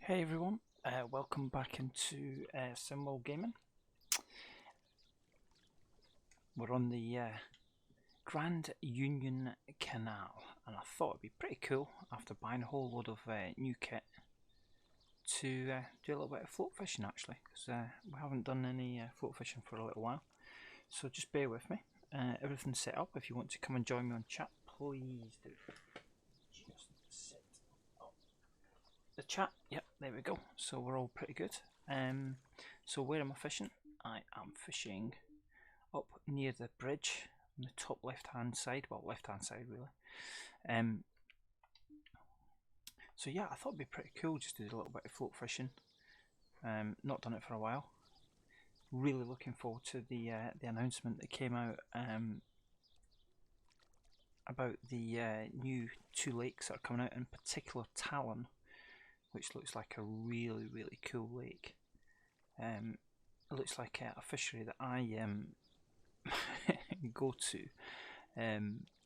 Hey everyone, welcome back into Simworld Gaming. We're on the Grand Union Canal, and I thought it'd be pretty cool after buying a whole load of new kit to do a little bit of float fishing actually, because we haven't done any float fishing for a little while. So just bear with me. Everything's set up. If you want to come and join me on chat, please do. Just set up the chat. Yep, there we go. So we're all pretty good. So where am I fishing? I am fishing up near the bridge on the top left hand side, well, left hand side really. So yeah, I thought it'd be pretty cool just to do a little bit of float fishing. Not done it for a while. Really looking forward to the announcement that came out about the new two lakes that are coming out, in particular Talon, which looks like a really cool lake. It looks like a fishery that I go to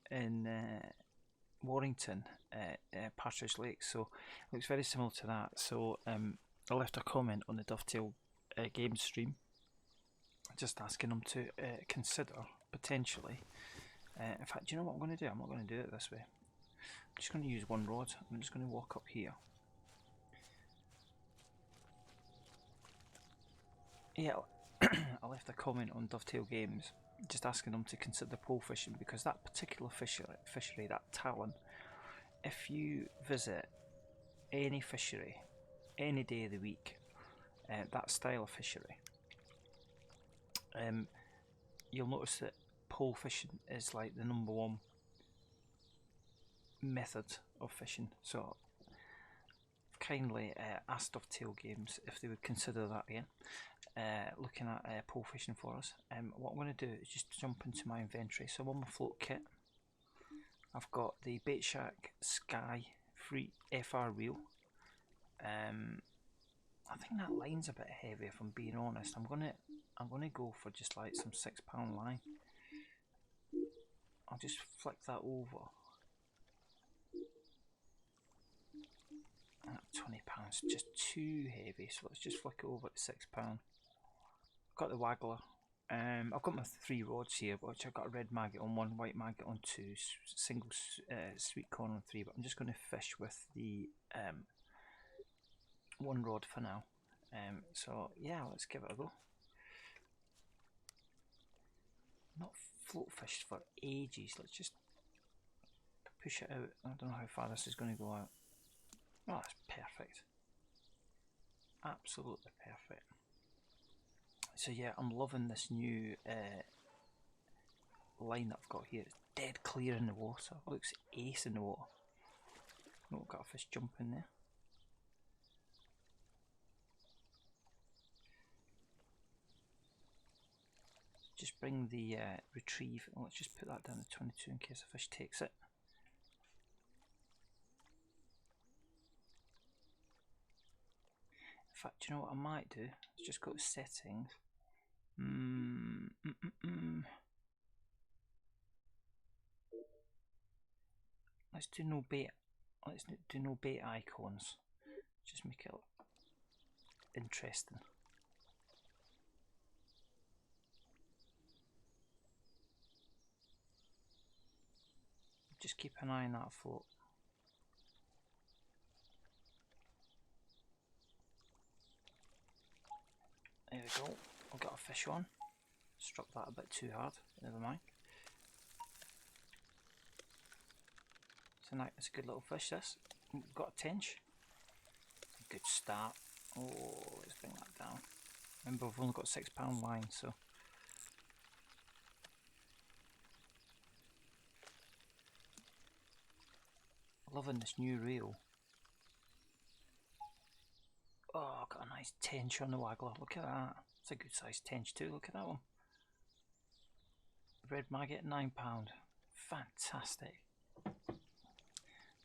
in Warrington, Partridge Lake, so it looks very similar to that. So I left a comment on the Dovetail game stream just asking them to consider potentially, in fact, do you know what I'm going to do? I'm not going to do it this way. I'm just going to use one rod. I'm just going to walk up here. Yeah, I left a comment on Dovetail Games just asking them to consider pole fishing, because that particular fishery, that Talon, if you visit any fishery any day of the week, that style of fishery, you'll notice that pole fishing is like the #1 method of fishing. So I've kindly asked Dovetail Games if they would consider that again, looking at pole fishing for us. What I'm going to do is just jump into my inventory. So I'm on my float kit. I've got the Bait Shack Sky Free FR reel. I think that line's a bit heavy, if I'm being honest. I'm gonna go for just like some £6 line. I'll just flick that over. £20 just too heavy, so let's just flick it over to £6. I've got the waggler. I've got my 3 rods here, which I've got a red maggot on 1, white maggot on 2, single sweet corn on 3, but I'm just going to fish with the 1 rod for now. So yeah, let's give it a go. Not float fished for ages. Let's just push it out. I don't know how far this is going to go out. Oh, that's perfect. Absolutely perfect. So yeah, I'm loving this new line that I've got here. It's dead clear in the water. Looks ace in the water. Oh, got a fish jumping there. Just bring the retrieve. Let's just put that down to 22 in case a fish takes it. In fact, do you know what I might do? Let's just go to settings. Let's do no bait. Let's do no bait icons. Just make it interesting. Just keep an eye on that float. There we go. I've got a fish on. Struck that a bit too hard. Never mind. It's a good little fish. This. We've got a tench. Good start. Oh, let's bring that down. Remember, we've only got £6 line, so. Loving this new reel. Oh, got a nice tench on the waggler. Look at that. It's a good sized tench too. Look at that one. Red maggot, £9. Fantastic.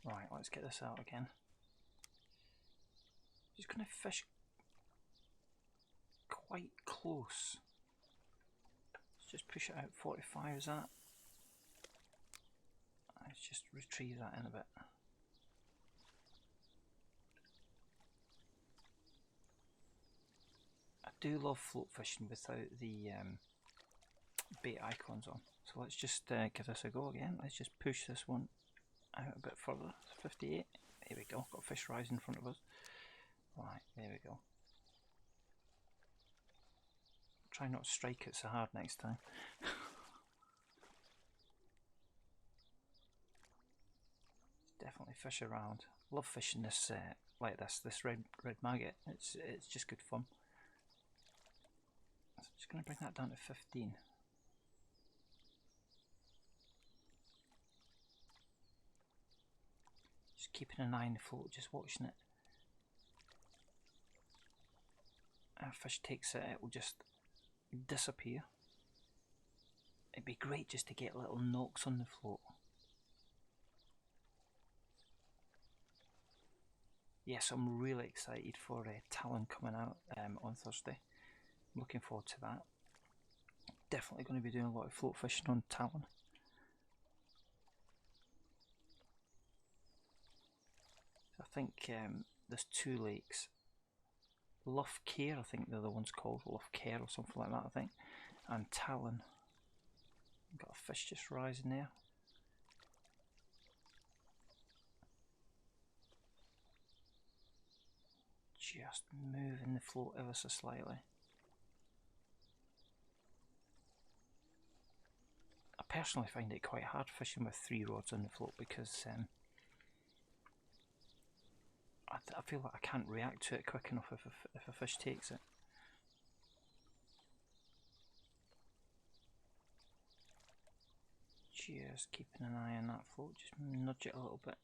Right, let's get this out again. Just going to fish quite close. Let's just push it out. 45 is that. Let's just retrieve that in a bit. do love float fishing without the bait icons on. So let's just give this a go again. Let's just push this one out a bit further. 58. There we go. Got a fish rise in front of us. Right, there we go. Try not to strike it so hard next time. Definitely fish around. Love fishing this like this red maggot. It's just good fun. So I'm just going to bring that down to 15. Just keeping an eye on the float, just watching it. If a fish takes it, it will just disappear. It'd be great just to get little knocks on the float. Yes, I'm really excited for Talon coming out on Thursday. I'm looking forward to that. Definitely going to be doing a lot of float fishing on Talon. I think there's 2 lakes. Luff Care, I think they're the ones called, Luff Care or something like that, I think. And Talon. Got a fish just rising there. Just moving the float ever so slightly. I personally find it quite hard fishing with 3 rods on the float because I feel like I can't react to it quick enough if a fish takes it. Just keeping an eye on that float, just nudge it a little bit.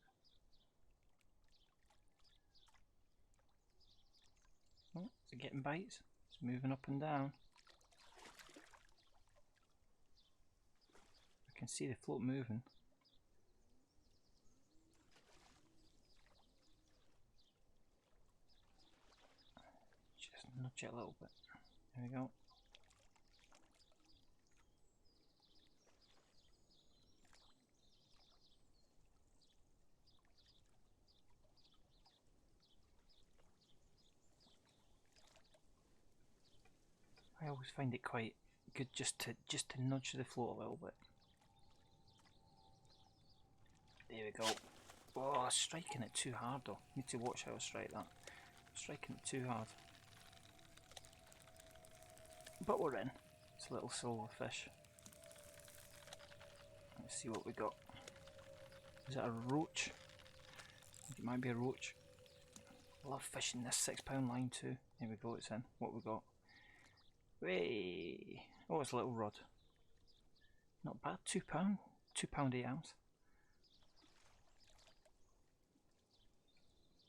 Oh, is it getting bites? It's moving up and down. I can see the float moving. Just nudge it a little bit. There we go. I always find it quite good just to nudge the float a little bit. There we go. Oh, striking it too hard though. Need to watch how I strike that. Striking it too hard. But we're in. It's a little silver fish. Let's see what we got. Is that a roach? I think it might be a roach. I love fishing this £6 line too. Here we go, it's in. What we got? Hey! Oh, it's a little rod. Not bad, £2. £2 8 ounce.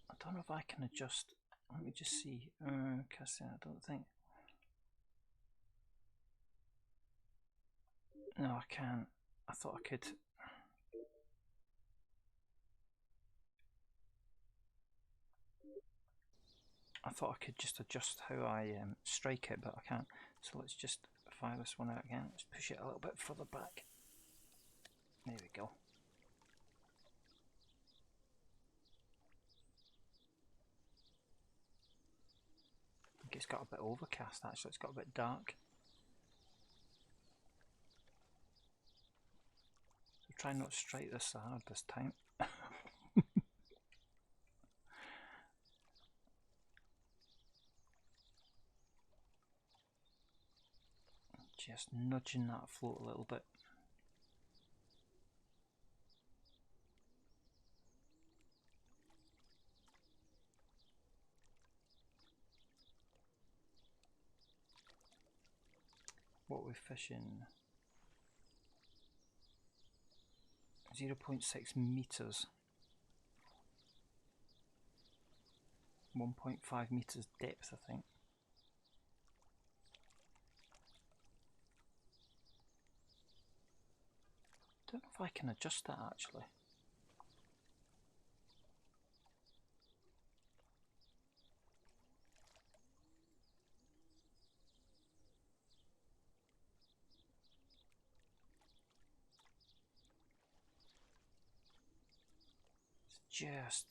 I don't know if I can adjust. Let me just see. Casting, I don't think. No, I can't. I thought I could. I thought I could just adjust how I strike it, but I can't. So let's just fire this one out again. Let's push it a little bit further back. There we go. I think it's got a bit overcast actually. It's got a bit dark. So try not to strike this so hard this time. Just nudging that float a little bit. What we're fishing, 0.6 meters, 1.5 meters depth, I think. Don't know if I can adjust that actually. Just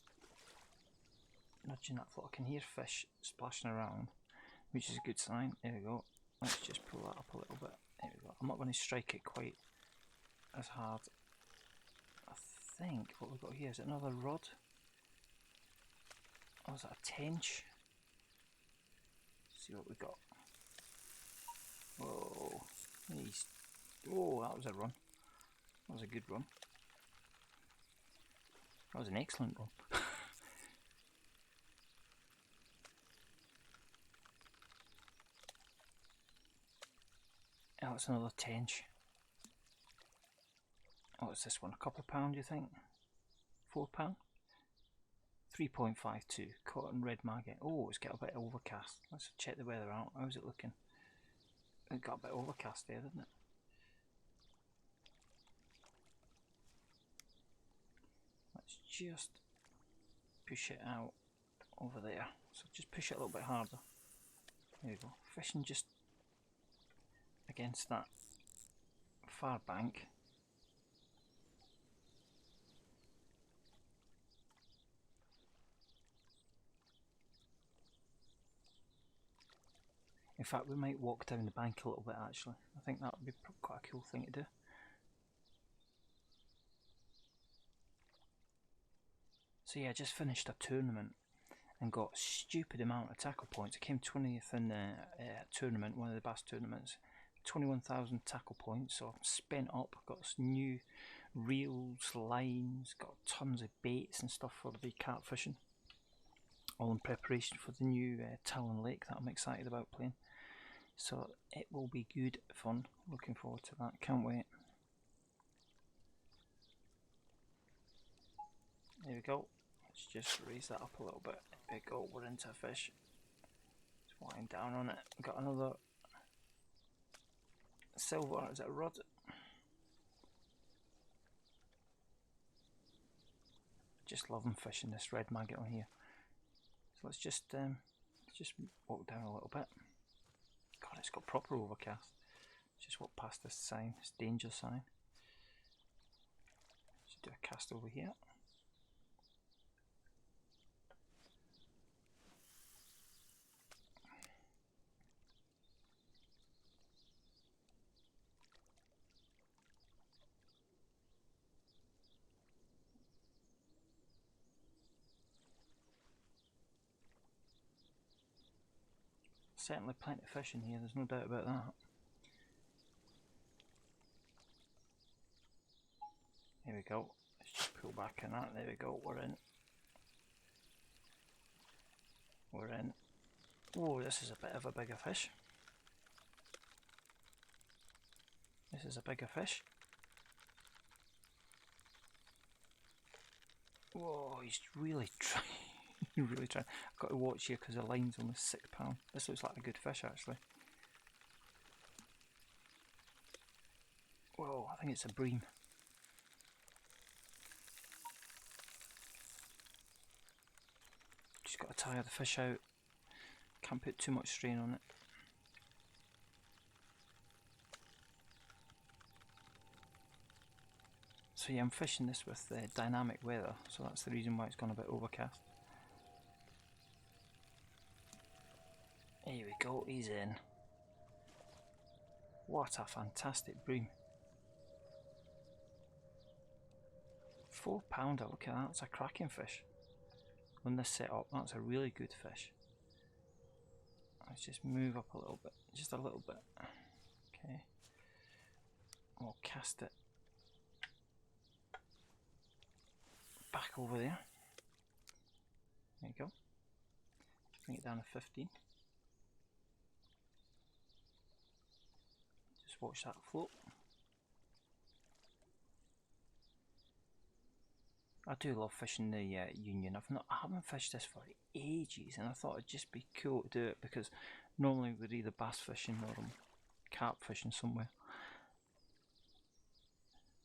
nudging that float. I can hear fish splashing around. which is a good sign. There we go. Let's just pull that up a little bit. There we go. I'm not going to strike it quite as hard. I think what we've got here is another rod. Oh, is that a tench? See what we got. Whoa. Nice. Oh, that was a run. That was a good run. That was an excellent run. Oh, it's another tench. Oh, what's this one? A couple of pound, you think? £4? 3.52. Cotton red maggot. Oh, it's got a bit overcast. Let's check the weather out. How's it looking? It got a bit overcast there, didn't it? Let's just push it out over there. So just push it a little bit harder. There we go. Fishing just against that far bank. In fact, we might walk down the bank a little bit actually. I think that would be quite a cool thing to do. So yeah, I just finished a tournament and got a stupid amount of tackle points. I came 20th in the tournament, one of the best tournaments. 21,000 tackle points, so I'm spent up. Got new reels, lines, got tons of baits and stuff for the big carp fishing. All in preparation for the new Talon Lake that I'm excited about playing. So it will be good fun. Looking forward to that. Can't wait. There we go. Let's just raise that up a little bit. There we go. We're into a fish. Just wind down on it. Got another silver. Is it a rod? Just loving fishing this red maggot on here. So let's just walk down a little bit. God, it's got proper overcast. Just walk past this sign, this danger sign. Just do a cast over here. Certainly plenty of fish in here, there's no doubt about that. There we go. Let's just pull back on that. There we go, we're in. We're in. Oh, this is a bit of a bigger fish. This is a bigger fish. Whoa, he's really trying. Really trying. I've got to watch here because the line's only £6. This looks like a good fish actually. Whoa, I think it's a bream. Just got to tire the fish out. Can't put too much strain on it. So yeah, I'm fishing this with dynamic weather, so that's the reason why it's gone a bit overcast. Here we go, he's in. What a fantastic bream. £4, look at that, it's a cracking fish. On this setup, that's a really good fish. Let's just move up a little bit, just a little bit. Okay. We'll cast it back over there. There you go. Bring it down to 15. Just watch that float. I do love fishing the Union. I haven't fished this for ages, and I thought it'd just be cool to do it because normally we're either bass fishing or carp fishing somewhere.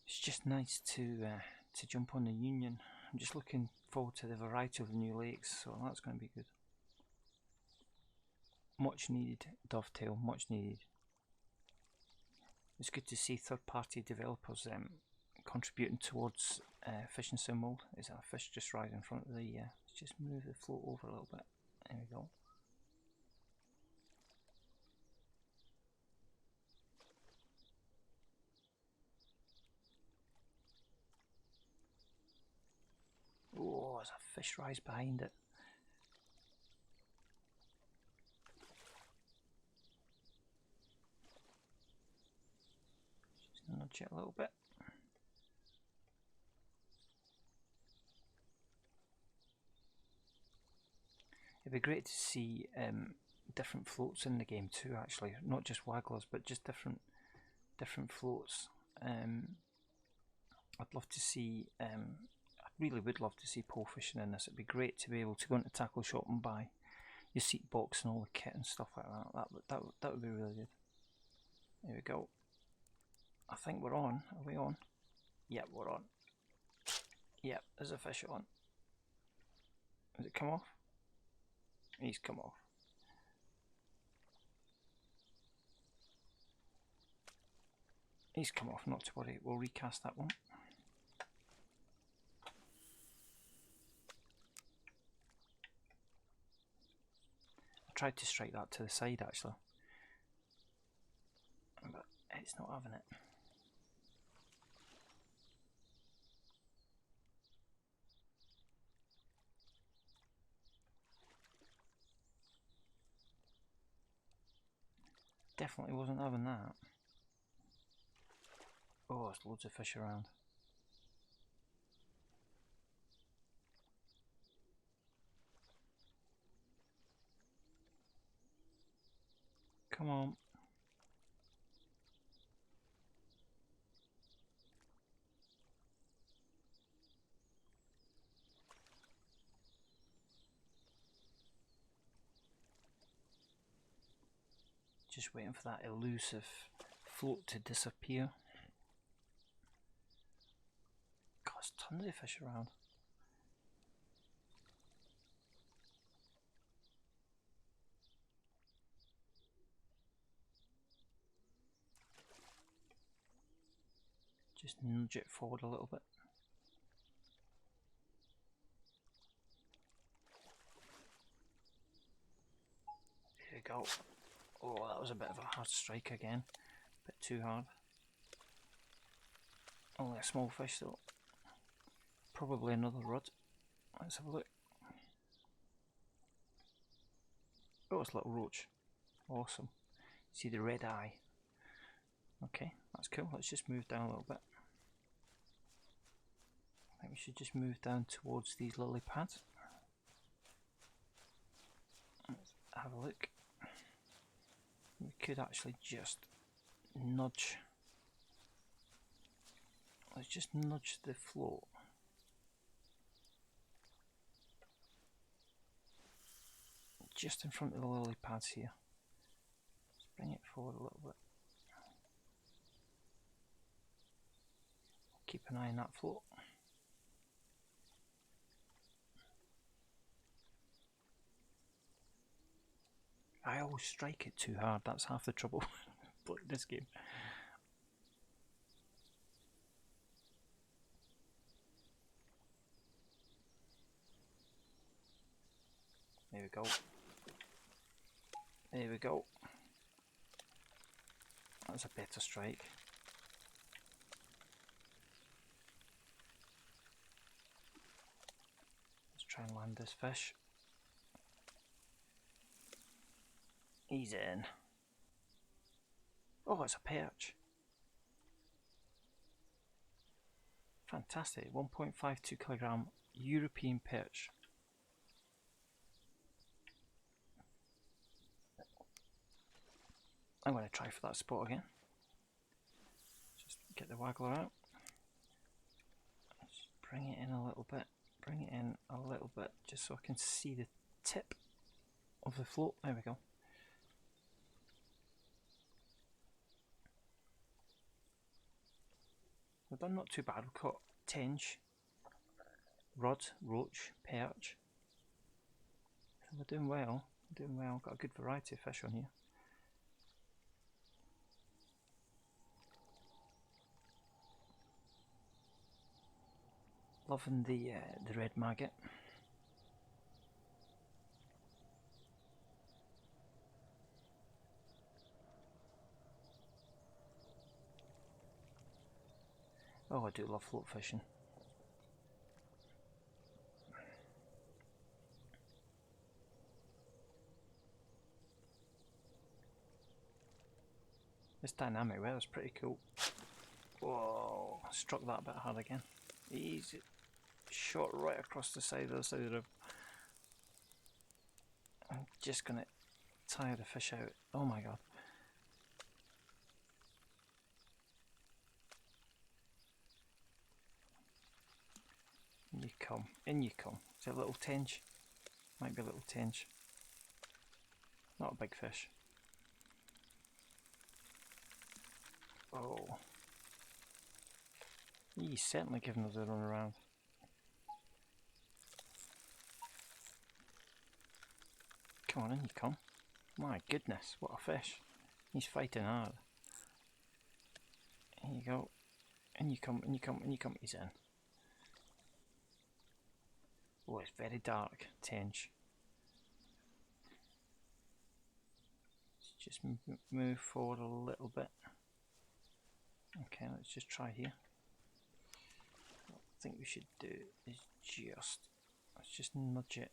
It's just nice to jump on the Union. I'm just looking forward to the variety of the new lakes, so that's going to be good. Much needed dovetail, much needed. It's good to see third-party developers contributing towards fishing sim mode. Is that a fish just right in front of the let's just move the float over a little bit. There we go. there's a fish rise behind it. Just nudge it a little bit. It'd be great to see different floats in the game too, actually, not just wagglers, but just different floats. I'd love to see, I really would love to see pole fishing in this. It'd be great to be able to go into tackle shop and buy your seat box and all the kit and stuff like that. That would be really good. There we go. I think we're on. Are we on? Yep, we're on. Yep, there's a fish on. Has it come off? He's come off. He's come off, not to worry. We'll recast that one. I tried to strike that to the side actually, but it's not having it. Definitely wasn't having that. Oh, there's loads of fish around. Come on. Just waiting for that elusive float to disappear. God, there's tons of fish around. Just nudge it forward a little bit. There we go. Oh, that was a bit of a hard strike again. A bit too hard. Only a small fish though. Probably another rod. Let's have a look. Oh, it's a little roach. Awesome. See the red eye. Okay, that's cool. Let's just move down a little bit. I think we should just move down towards these lily pads. Let's have a look. We could actually just nudge. Let's just nudge the float. Just in front of the lily pads here. Let's bring it forward a little bit. Keep an eye on that float. I always strike it too hard, that's half the trouble playing this game. There we go. There we go. That's a better strike. Let's try and land this fish. He's in. Oh, it's a perch. Fantastic. 1.52 kilogram European perch. I'm going to try for that spot again. Just get the waggler out. Just bring it in a little bit. Bring it in a little bit just so I can see the tip of the float. There we go. We've done not too bad. We've caught tench, rod, roach, perch. So we're doing well. We're doing well. Got a good variety of fish on here. Loving the red maggot. Oh, I do love float fishing. This dynamic weather's pretty cool. Whoa, struck that bit hard again. Easy. Shot right across the side of the river. I'm just gonna tire the fish out. Oh my god. In you come, in you come. Is it a little tench? Might be a little tench. Not a big fish. Oh. He's certainly giving us a run around. Come on, in you come. My goodness, what a fish. He's fighting hard. Here you go. In you come, in you come, in you come. He's in. Oh, it's very dark. Tinge. Let's just move forward a little bit. Okay, let's just try here. What I think we should do is let's just nudge it.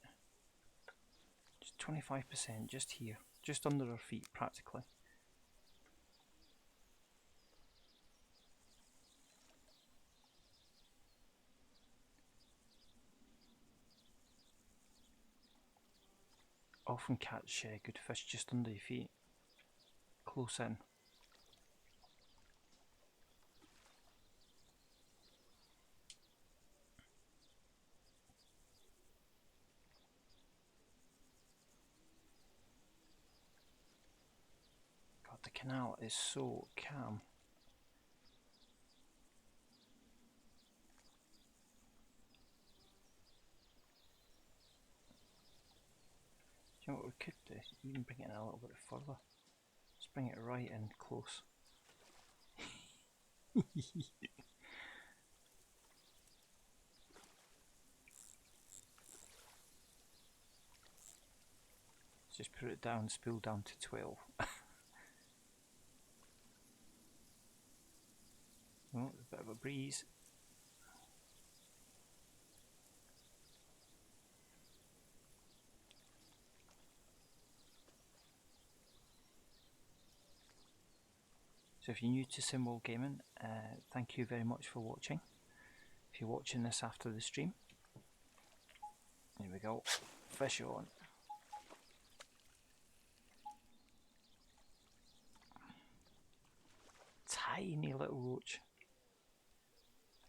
Just 25%, just here. Just under our feet, practically. Often catch good fish just under your feet, close in. God, the canal is so calm. You know what we could do? Even bring it in a little bit further. Just bring it right in close. Just put it down, spool down to 12. Oh, a bit of a breeze. So if you're new to Symbol Gaming, thank you very much for watching. If you're watching this after the stream, here we go, fish on. Tiny little roach.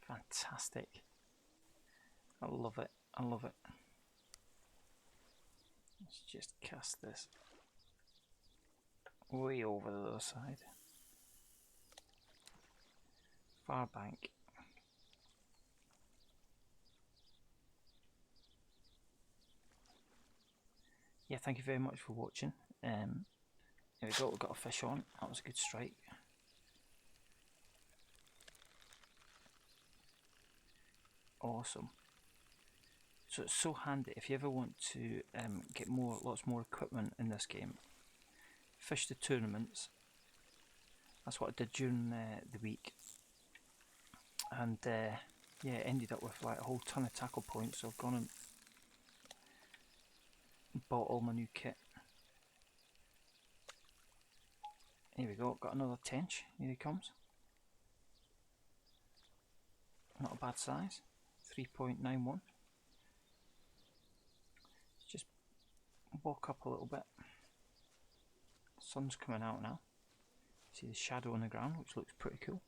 Fantastic. I love it, I love it. Let's just cast this way over the other side. Far bank. Yeah, thank you very much for watching. There we go, we've got a fish on. That was a good strike. Awesome. So it's so handy if you ever want to get lots more equipment in this game. Fish the tournaments. That's what I did during the week. And yeah, ended up with like a whole ton of tackle points. So I've gone and bought all my new kit. Here we go, got another tench. Here he comes. Not a bad size. 3.91. Just walk up a little bit. Sun's coming out now. See the shadow on the ground, which looks pretty cool.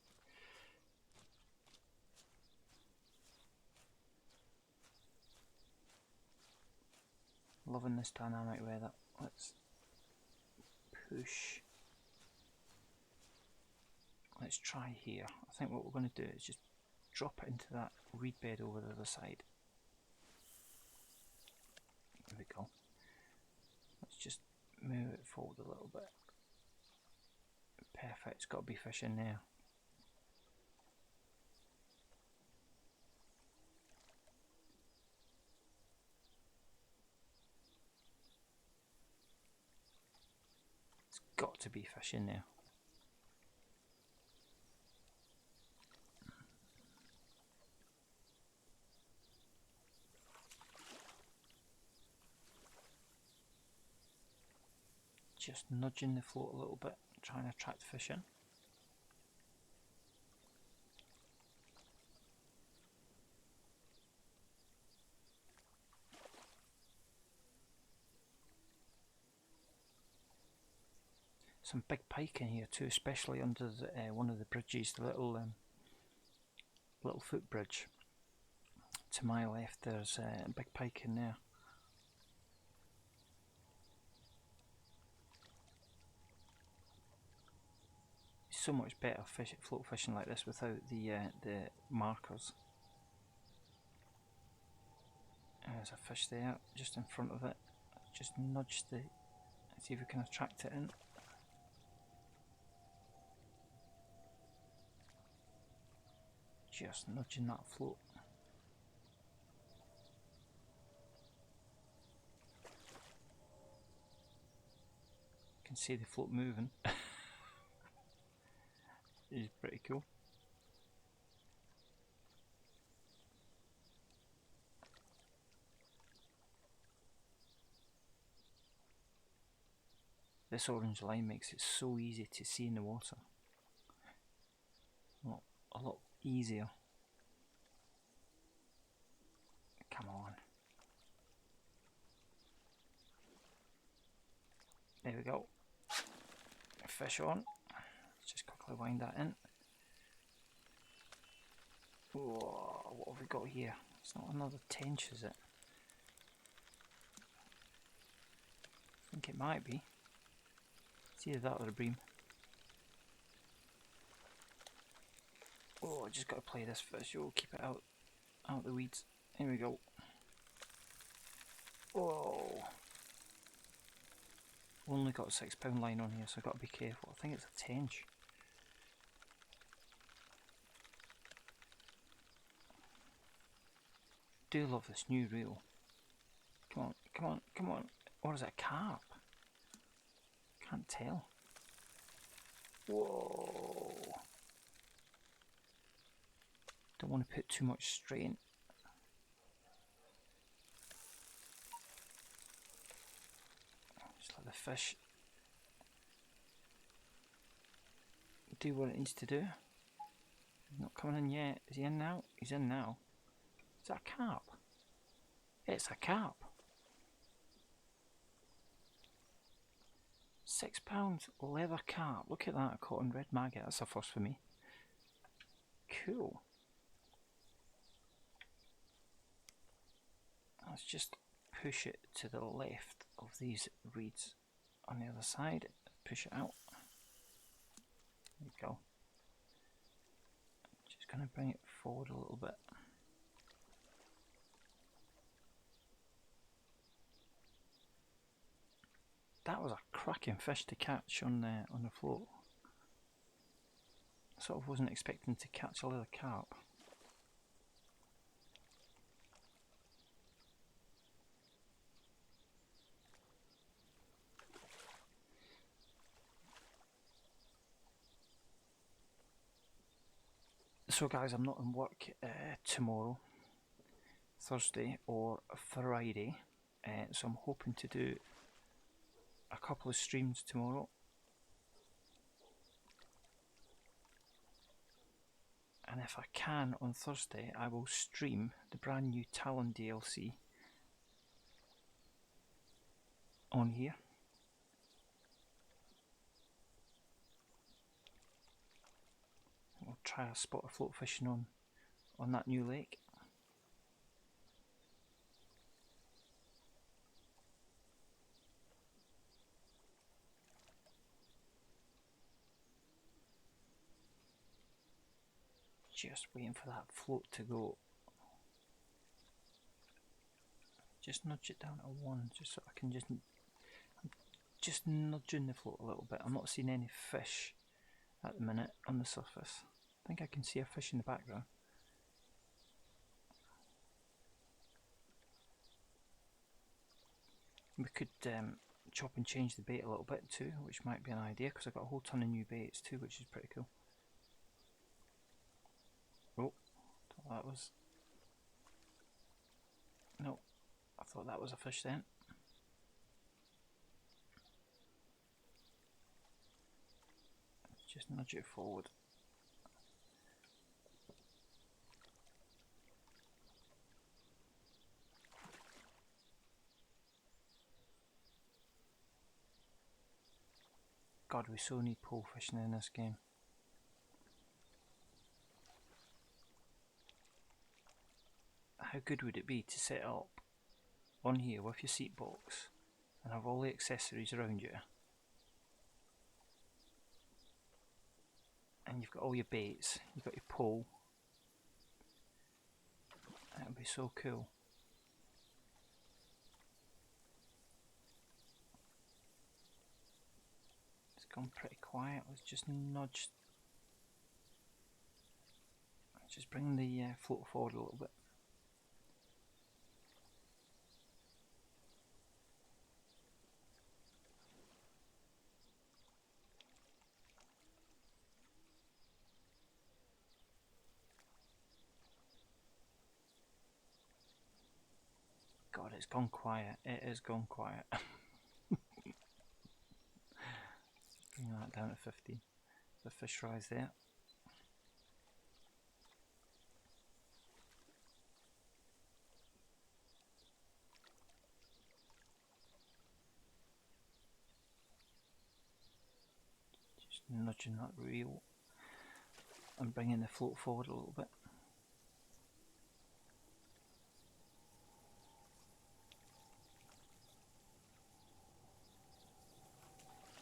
Loving this dynamic weather. Let's push. Let's try here. I think what we're going to do is just drop it into that reed bed over the other side. There we go. Let's just move it forward a little bit. Perfect, it's got to be fish in there. It's got to be fish in there. Just nudging the float a little bit, trying to attract fish in. some big pike in here too, especially under the, one of the bridges, the little footbridge. To my left, there's a big pike in there. It's so much better float fishing like this without the markers. There's a fish there, just in front of it. Just nudge the. See if we can attract it in. Just nudging that float. You can see the float moving. It's pretty cool. This orange line makes it so easy to see in the water. A lot easier. Come on. There we go. Fish on. Let's just quickly wind that in. Whoa, what have we got here? It's not another tench, is it? I think it might be. It's either that or a bream. Oh, I just got to play this fish. Oh, keep it out the weeds. Here we go. Oh, only got a £6 line on here, so I've got to be careful. I think it's a tench. Do love this new reel. Come on, come on, come on. Or is it a carp? Can't tell. Whoa. Don't want to put too much strain. Just let the fish do what it needs to do. He's not coming in yet. Is he in now? He's in now. Is that a carp? It's a carp. £6 leather carp. Look at that, cotton red maggot. That's a first for me. Cool. Let's just push it to the left of these reeds on the other side. Push it out. There we go. Just going to bring it forward a little bit. That was a cracking fish to catch on the float. I sort of wasn't expecting to catch a leather carp. So guys, I'm not in work tomorrow, Thursday or Friday, so I'm hoping to do a couple of streams tomorrow. And if I can on Thursday, I will stream the brand new Talon DLC on here. We'll try a spot of float fishing on that new lake. Just waiting for that float to go. Just nudge it down to 1, just so I can just nudging the float a little bit. I'm not seeing any fish at the minute on the surface. I think I can see a fish in the background. We could chop and change the bait a little bit too, which might be an idea, because I've got a whole ton of new baits too, which is pretty cool. Oh, that was... No, I thought that was a fish then. Just nudge it forward. God, we so need pole fishing in this game. How good would it be to set up on here with your seat box and have all the accessories around you, and you've got all your baits, you've got your pole. That would be so cool. It's gone pretty quiet. Let's just nudge. Just bring the float forward a little bit. God, it's gone quiet. It has gone quiet. Bring that down to 50. The fish rise there. Just nudging that reel and bringing the float forward a little bit.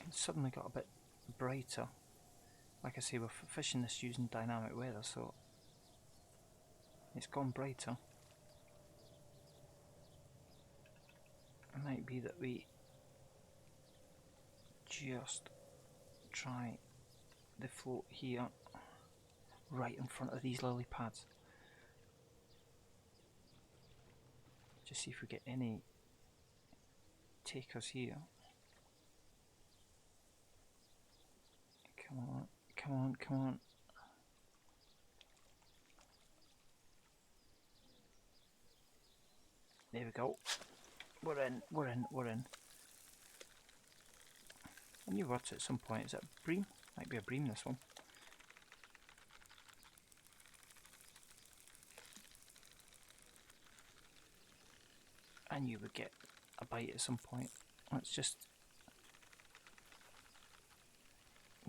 It's suddenly got a bit brighter. Like I say, we're fishing this using dynamic weather, so it's gone brighter. It might be that we just try the float here, right in front of these lily pads. Just see if we get any takers here. Come on, come on, come on. There we go. We're in, we're in, we're in. I knew what at some point. Is that a bream? Might be a bream, this one. I knew we'd get a bite at some point. Let's just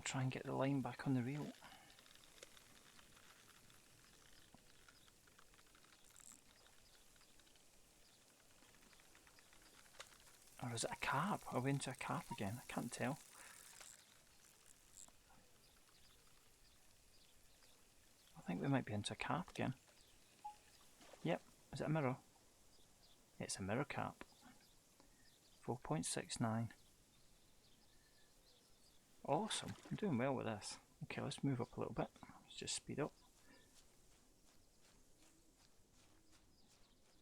try and get the line back on the reel. Or is it a carp? Are we into a carp again? I can't tell. I think we might be into a carp again. Yep, is it a mirror? It's a mirror carp. 4.69. Awesome, I'm doing well with this. Okay, let's move up a little bit. Let's just speed up.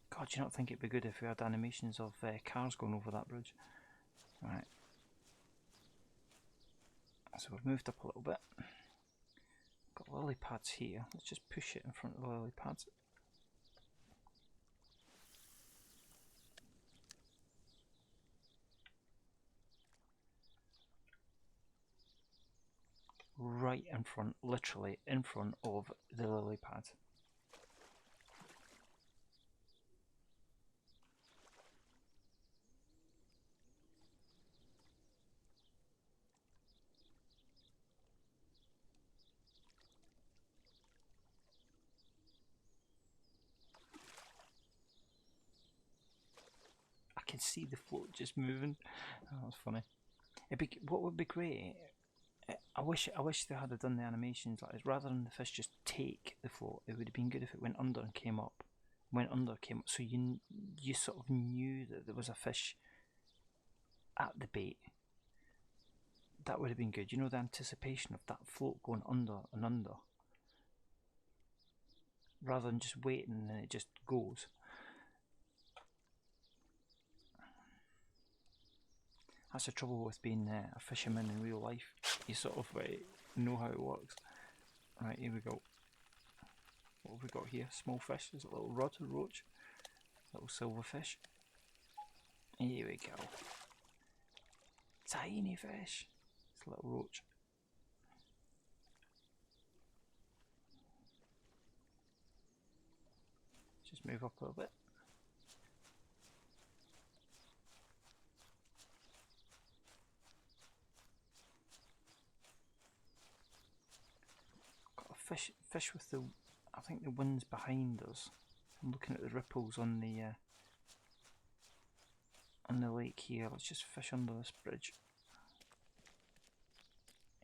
God, do you not think it'd be good if we had animations of cars going over that bridge? Right. So we've moved up a little bit. Got lily pads here. Let's just push it in front of the lily pads. Right in front, literally in front of the lily pad. I can see the float just moving. Oh, that's funny. What would be great? I wish they had done the animations like this. Rather than the fish just take the float, it would have been good if it went under and came up. Went under, came up, so you sort of knew that there was a fish at the bait. That would have been good. You know, the anticipation of that float going under and under, rather than just waiting and it just goes. That's the trouble with being a fisherman in real life. You sort of know how it works. Right, here we go. What have we got here? Small fish. There's a little rod, a roach. Little silver fish. Here we go. Tiny fish. It's a little roach. Just move up a little bit. fish with the, I think the wind's behind us. I'm looking at the ripples on the lake here. Let's just fish under this bridge.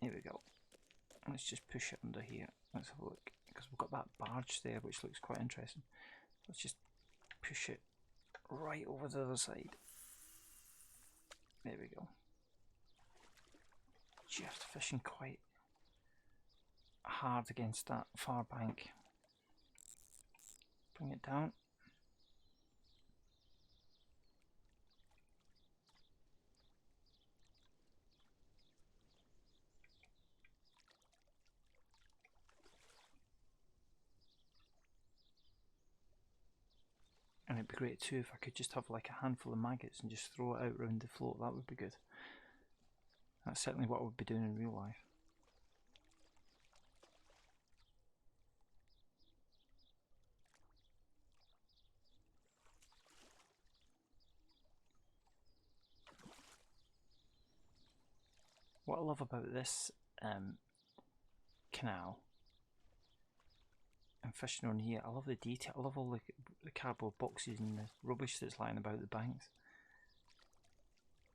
Here we go. Let's just push it under here. Let's have a look, because we've got that barge there which looks quite interesting. Let's just push it right over the other side. There we go. Just fishing quite hard against that far bank. Bring it down. And it'd be great too if I could just have like a handful of maggots and just throw it out around the float. That would be good. That's certainly what I would be doing in real life. What I love about this canal and fishing on here, I love the detail. I love all the cardboard boxes and the rubbish that's lying about the banks.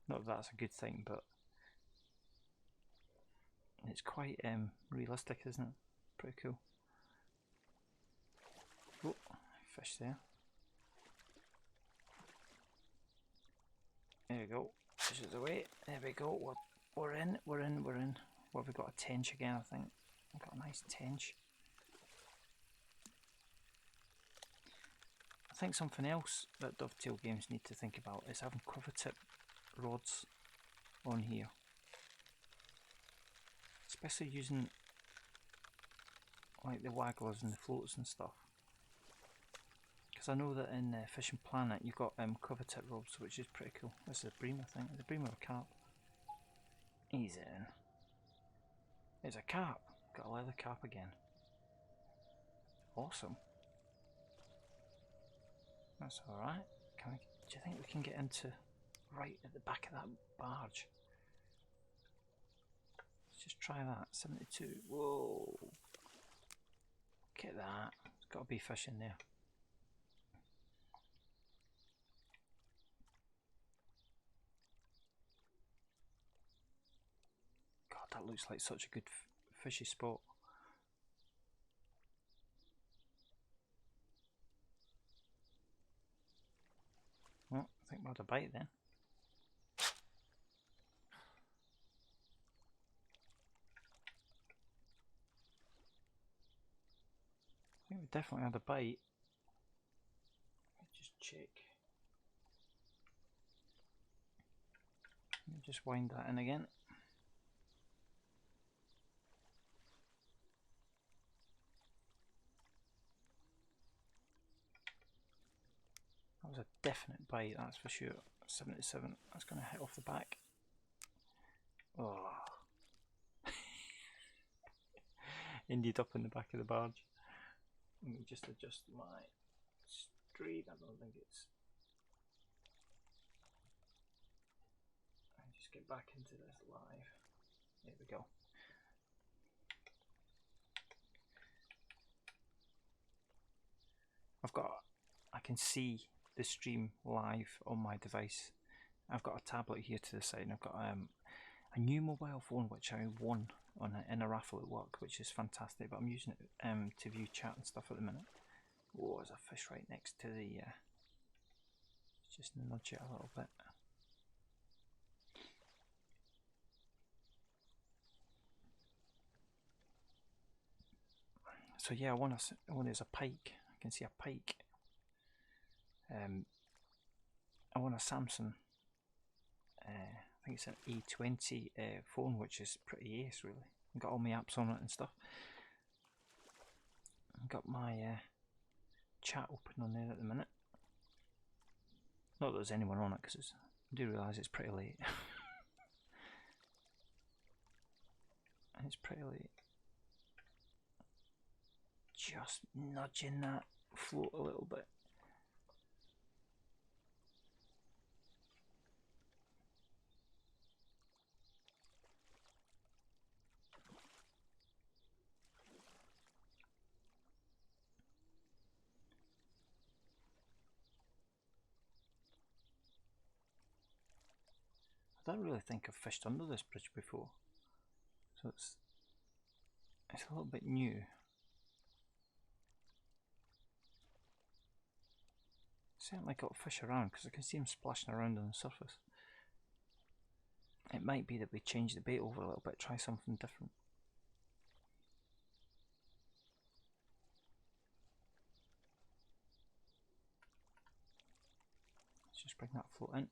Not that that's a good thing, but it's quite realistic, isn't it? Pretty cool. Oh, fish there. There we go. Fish is away. There we go. We're in. What have we got? A tench again, I think. We've got a nice tench. I think something else that dovetail games need to think about is having quiver tip rods on here. Especially using like the wagglers and the floats and stuff. Because I know that in Fishing Planet you've got quiver tip rods, which is pretty cool. This is a bream, I think. Is a bream or a carp? He's in. It's a carp. Got a leather carp again. Awesome. That's alright. Do you think we can get into right at the back of that barge? Let's just try that. 72. Whoa. Look at that. There's got to be fish in there. God, that looks like such a good fishy spot. Well, I think we'll have a bite then. I think we definitely had a bite. Let me just check. Let me just wind that in again. That was a definite bite, that's for sure. 77, that's going to hit off the back. Oh. Ended up in the back of the barge. Let me just adjust my stream. I don't think it's. And just get back into this live. There we go. I can see the stream live on my device. I've got a tablet here to the side, and I've got a new mobile phone which I won in a raffle at work, which is fantastic, but I'm using it to view chat and stuff at the minute. Oh, there's a fish right next to the just nudge it a little bit. So yeah, I want there's a pike. I can see a pike. I want a Samsung. I think it's an A20 phone, which is pretty ace, really. I've got all my apps on it and stuff. I've got my chat open on there at the minute. Not that there's anyone on it, because I do realise it's pretty late. It's pretty late. Just nudging that float a little bit. don't really think I've fished under this bridge before, so it's a little bit new. Certainly got fish around because I can see them splashing around on the surface. It might be that we change the bait over a little bit, try something different. Let's just bring that float in.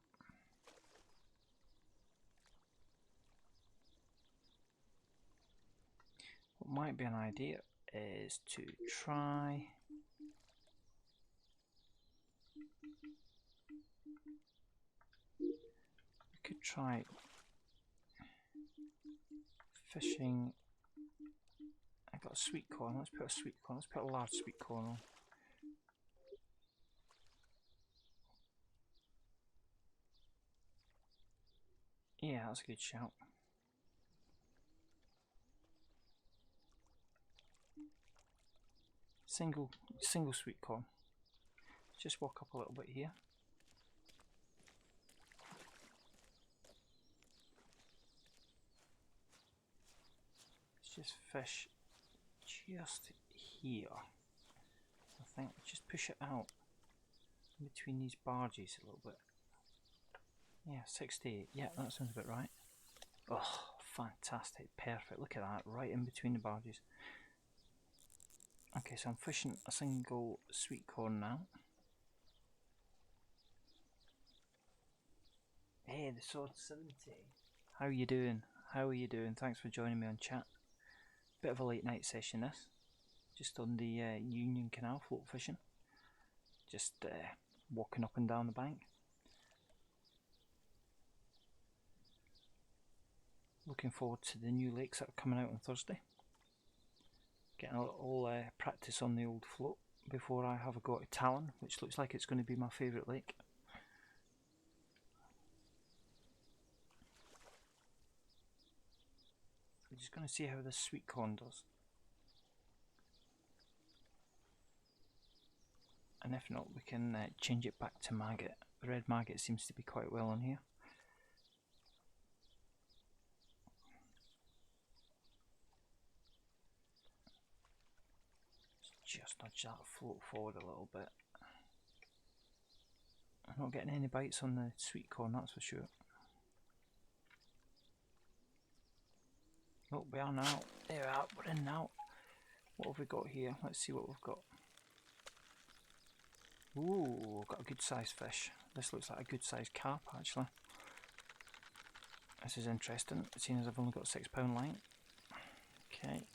What might be an idea is to try could try fishing. I got a sweet corn. Let's put a sweet corn. Let's put a large sweet corn on. Yeah, that's a good shout. Single sweet corn. Just walk up a little bit here. Just fish just here. I think just push it out between these barges a little bit. Yeah, 68. Yeah, that sounds about right. Oh, fantastic. Perfect. Look at that. Right in between the barges. Okay, so I'm fishing a single sweet corn now. Hey, the Sword 70. How are you doing? How are you doing? Thanks for joining me on chat. Bit of a late night session this, just on the Union Canal float fishing, just walking up and down the bank. Looking forward to the new lakes that are coming out on Thursday. Getting a little practice on the old float before I have a go at Talon, which looks like it's going to be my favourite lake. I'm just going to see how this sweet corn does. And if not, we can change it back to maggot. The red maggot seems to be quite well on here. Just nudge that float forward a little bit. I'm not getting any bites on the sweet corn, that's for sure. Oh, we are now. There we are, we're in now. What have we got here? Let's see what we've got. Ooh, we've got a good sized fish. This looks like a good sized carp actually. This is interesting, seeing as I've only got a 6 pound line. Okay.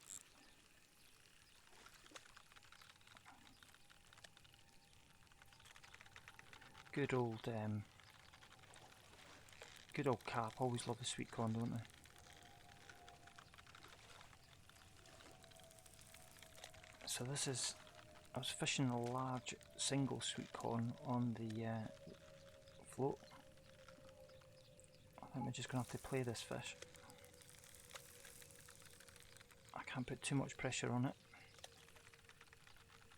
Good old carp. Always love the sweet corn, don't they? So this is, I was fishing a large single sweet corn on the float. I think we're just going to have to play this fish. I can't put too much pressure on it.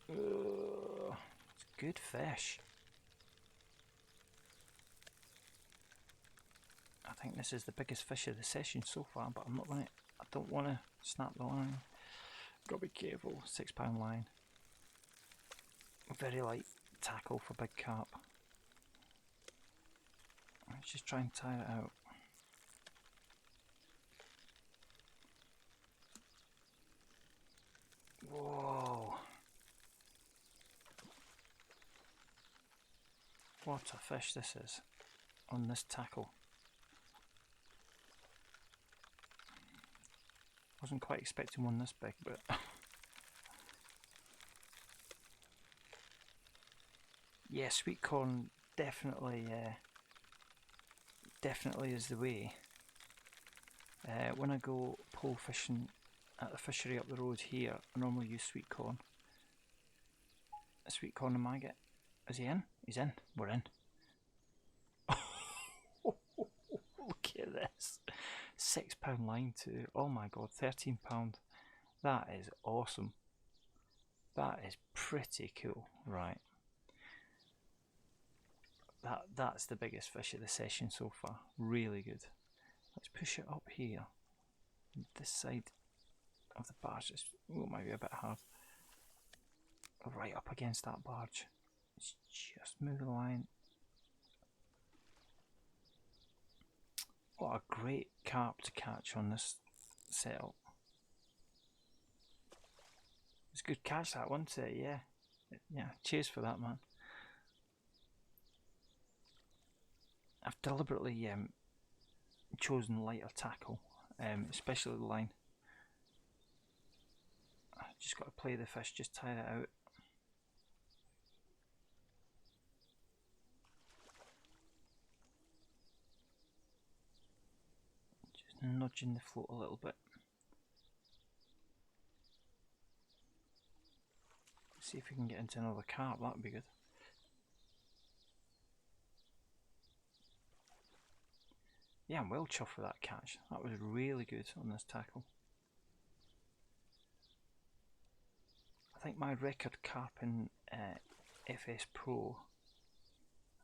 It's a good fish. I think this is the biggest fish of the session so far, but I'm not going to, I don't want to snap the line. Got to be careful. 6 pound line. Very light tackle for big carp. Let's just try and tire it out. Whoa! What a fish this is on this tackle. Wasn't quite expecting one this big, but yeah, sweet corn definitely is the way. When I go pole fishing at the fishery up the road here, I normally use sweet corn. A sweet corn and maggot. Is he in? He's in. We're in. Look at this. 6 pound line too. Oh my god, 13 pound. That is awesome. That is pretty cool. Right. That's the biggest fish of the session so far. Really good. Let's push it up here. This side of the barge is, oh, might be a bit hard. Right up against that barge. Let's just move the line. What a great carp to catch on this setup. It's a good catch, that one, wasn't it? Yeah. Yeah, cheers for that, man. I've deliberately chosen lighter tackle, especially the line. I've just got to play the fish, just tire it out. Just nudging the float a little bit. See if we can get into another carp, that would be good. Yeah, I'm well chuffed with that catch. That was really good on this tackle. I think my record carp in FS Pro,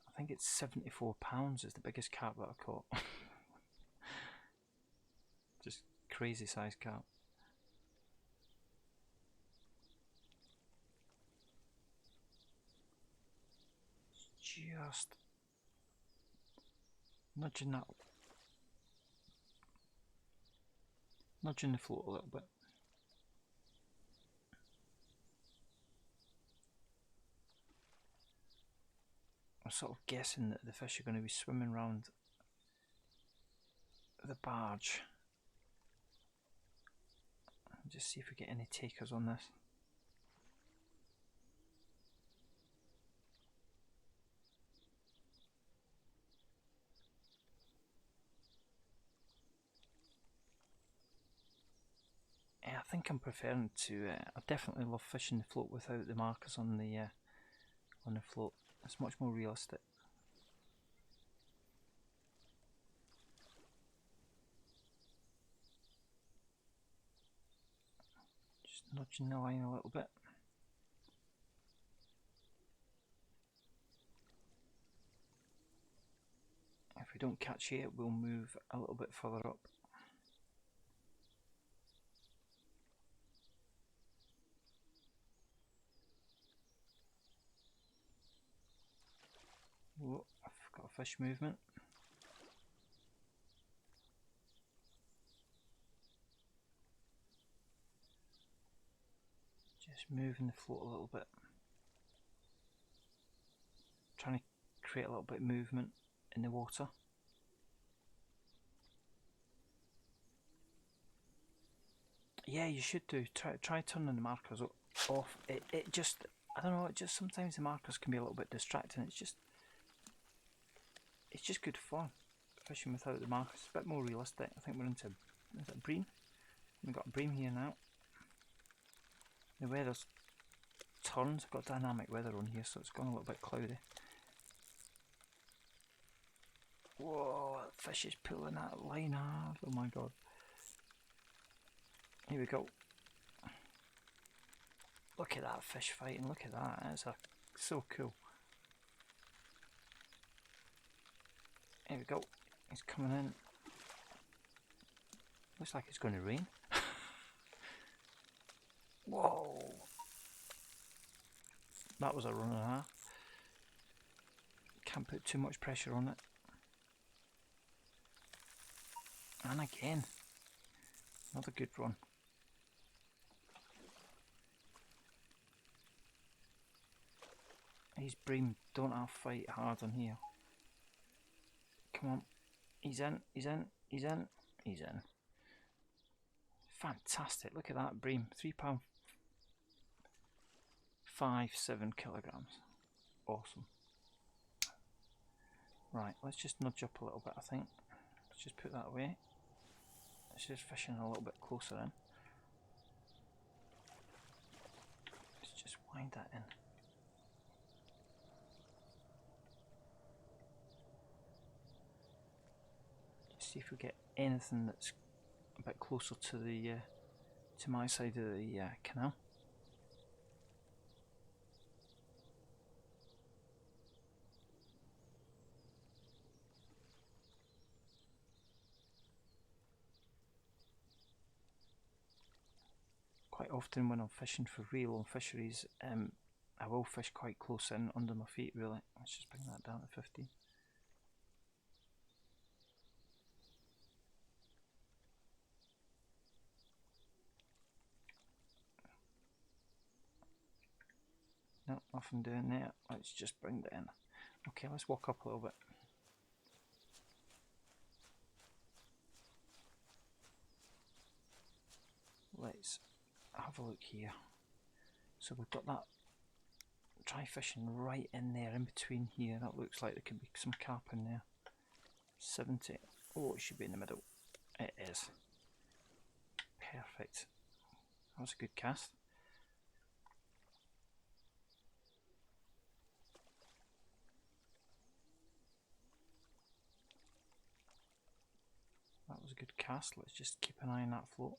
I think it's 74 pounds is the biggest carp that I've caught. Just crazy size carp. Just nudging that, nudging the float a little bit. I'm sort of guessing that the fish are going to be swimming around the barge. Just see if we get any takers on this. Yeah, I think I'm preferring to. I definitely love fishing the float without the markers on the float. It's much more realistic. Just nudging the line a little bit. If we don't catch it, we'll move a little bit further up. Whoa, I've got a fish movement. Just moving the float a little bit. Trying to create a little bit of movement in the water. Yeah, you should do. Try turning the markers off. It just, I don't know, it just sometimes the markers can be a little bit distracting. It's just good fun fishing without the markers. It's a bit more realistic. I think we're into, is it bream? We've got a bream here now. The weather's turned. I've got dynamic weather on here, so it's gone a little bit cloudy. Whoa, that fish is pulling that line hard. Oh my god. Here we go. Look at that fish fighting. Look at that. That's so cool. Here we go. He's coming in. Looks like it's going to rain. Whoa. That was a run and a half. Can't put too much pressure on it. And again. Another good run. These bream don't have fight hard on here. Come on. He's in, he's in, he's in, he's in. Fantastic. Look at that bream. £3.57 kilograms. Awesome. Right, let's just nudge up a little bit, I think. Let's just put that away. Let's just fishing a little bit closer in. Let's just wind that in. Just see if we get anything that's a bit closer to the to my side of the canal. quite often when I'm fishing for real on fisheries, I will fish quite close in under my feet really. Let's just bring that down to 50. No, nothing doing there. Let's just bring that in. Okay, let's walk up a little bit. Let's have a look here. So we've got that dry fishing right in there, in between here. That looks like there could be some carp in there. 70. Oh, it should be in the middle. It is. Perfect. That was a good cast. That was a good cast. Let's just keep an eye on that float.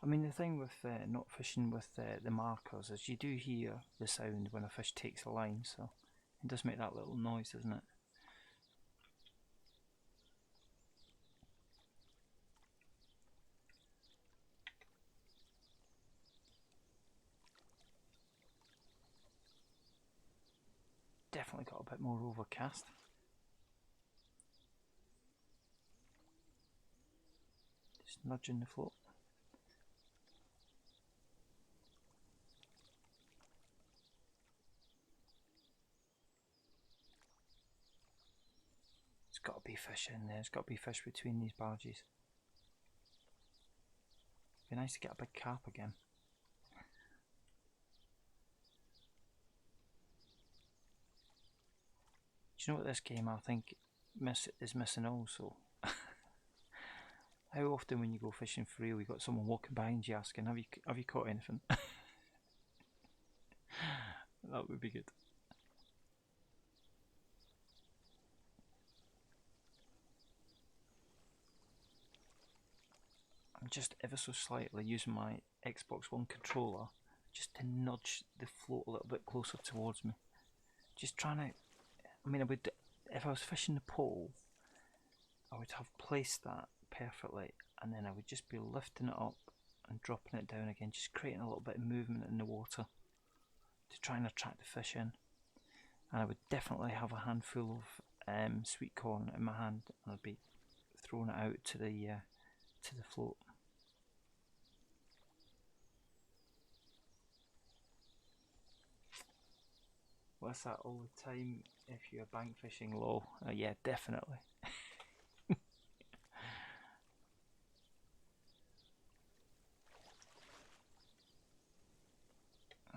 I mean, the thing with not fishing with the markers is you do hear the sound when a fish takes a line, so it does make that little noise, doesn't it? Definitely got a bit more overcast. Just nudging the float. There's got to be fish in there. There's got to be fish between these barges. Be nice to get a big carp again. Do you know what this game I think is missing also? How often when you go fishing for real, you got someone walking behind you asking, have you caught anything? That would be good. I'm just ever so slightly using my Xbox One controller just to nudge the float a little bit closer towards me. Just trying to, I mean, if I was fishing the pole, I would have placed that perfectly, and then I would just be lifting it up and dropping it down again, just creating a little bit of movement in the water to try and attract the fish in. And I would definitely have a handful of sweet corn in my hand, and I'd be throwing it out to the float. What's that all the time if you're bank fishing low? Yeah, definitely.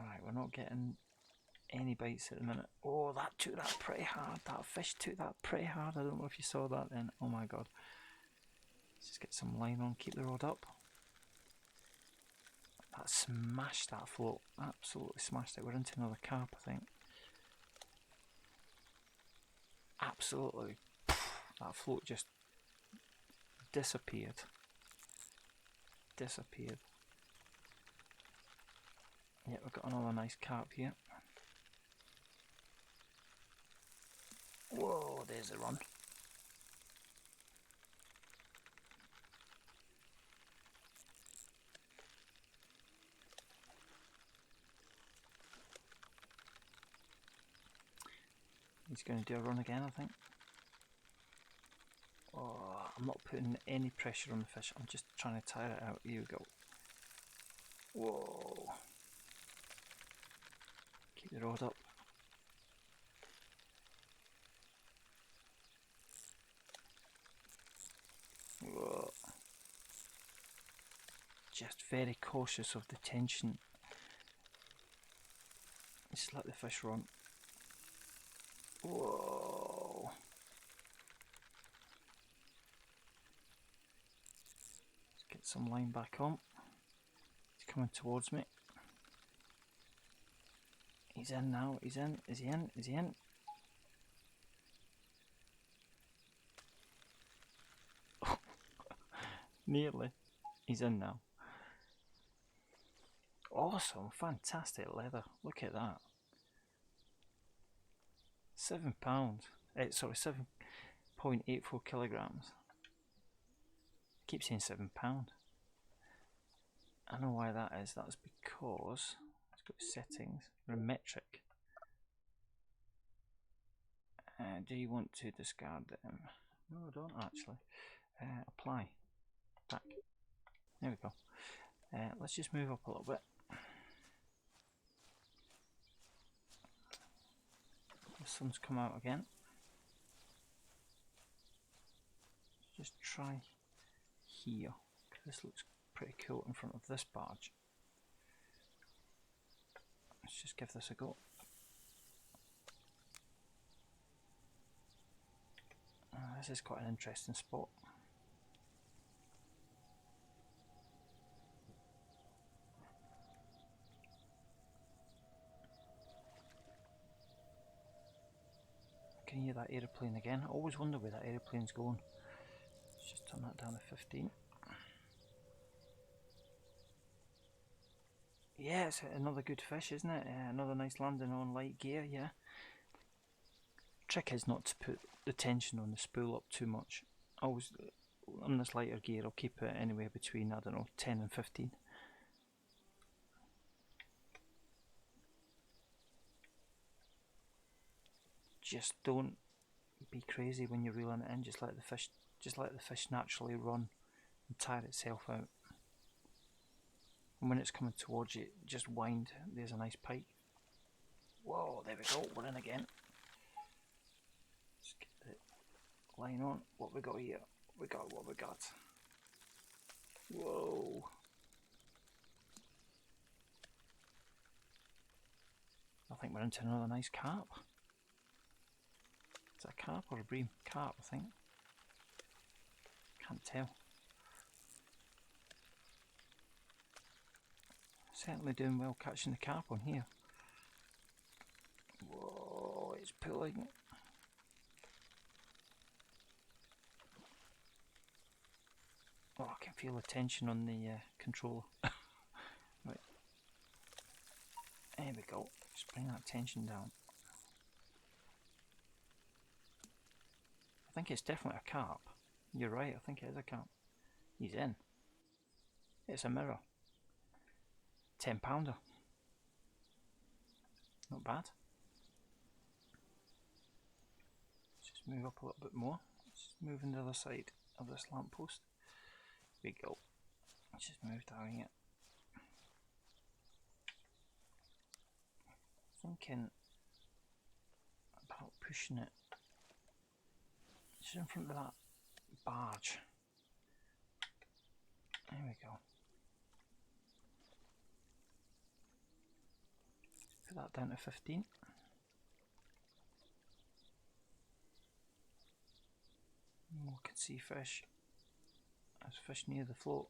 Alright, we're not getting any bites at the minute. Oh, that took that pretty hard. That fish took that pretty hard. I don't know if you saw that then. Oh my god. Let's just get some line on, keep the rod up. That smashed that float. Absolutely smashed it. We're into another carp, I think. Absolutely. That float just disappeared. Disappeared. Yeah, we've got another nice carp here. Whoa, there's the run. He's going to do a run again, I think. Oh, I'm not putting any pressure on the fish. I'm just trying to tire it out. Here we go. Whoa. Keep the rod up. Whoa. Just very cautious of the tension. Just let the fish run. Whoa. Let's get some line back on. He's coming towards me. He's in now. He's in. Is he in? Is he in? Nearly. He's in now. Awesome. Fantastic leather. Look at that. £7. Sorry, 7.84 kilograms. I keep saying £7. I know why that is. That's because it's got settings. They're metric. Do you want to discard them? No, I don't actually. Apply. Back. There we go. Let's just move up a little bit. The sun's come out again. Just try here. This looks pretty cool in front of this barge. Let's just give this a go. This is quite an interesting spot. I can hear that aeroplane again. I always wonder where that aeroplane's going. Let's just turn that down to 15. Yeah, it's another good fish, isn't it? Another nice landing on light gear, yeah. Trick is not to put the tension on the spool up too much. Always, on this lighter gear, I'll keep it anywhere between, I don't know, 10 and 15. Just don't be crazy when you're reeling it in. Just let the fish naturally run and tire itself out. And when it's coming towards you, just wind. There's a nice pike. Whoa, there we go. We're in again. Let's get the line on. What we got here? What we got. Whoa. I think we're into another nice carp. Is that a carp or a bream? Carp, I think. Can't tell. Certainly doing well catching the carp on here. Whoa, it's pulling. Oh, I can feel the tension on the controller. Right. There we go. Just bring that tension down. I think it's definitely a carp. You're right, I think it is a carp. He's in. It's a mirror. £10. Not bad. Let's just move up a little bit more. Let's move on the other side of this lamppost. There we go. Let's just move down here. Thinking about pushing it just in front of that barge. There we go. Put that down to 15. We can see fish. There's fish near the float.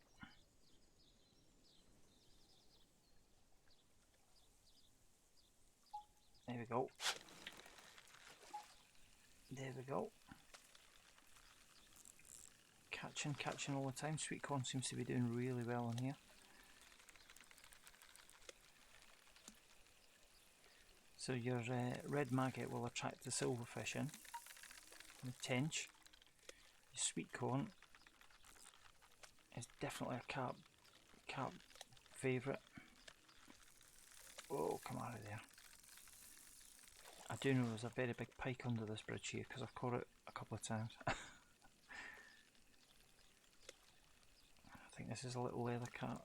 There we go. There we go. Catching all the time. Sweet corn seems to be doing really well in here. So your red maggot will attract the silverfish in. The tench. Your sweet corn is definitely a carp favourite. Oh, come out of there. I do know there's a very big pike under this bridge here because I've caught it a couple of times. I think this is a little leather carp.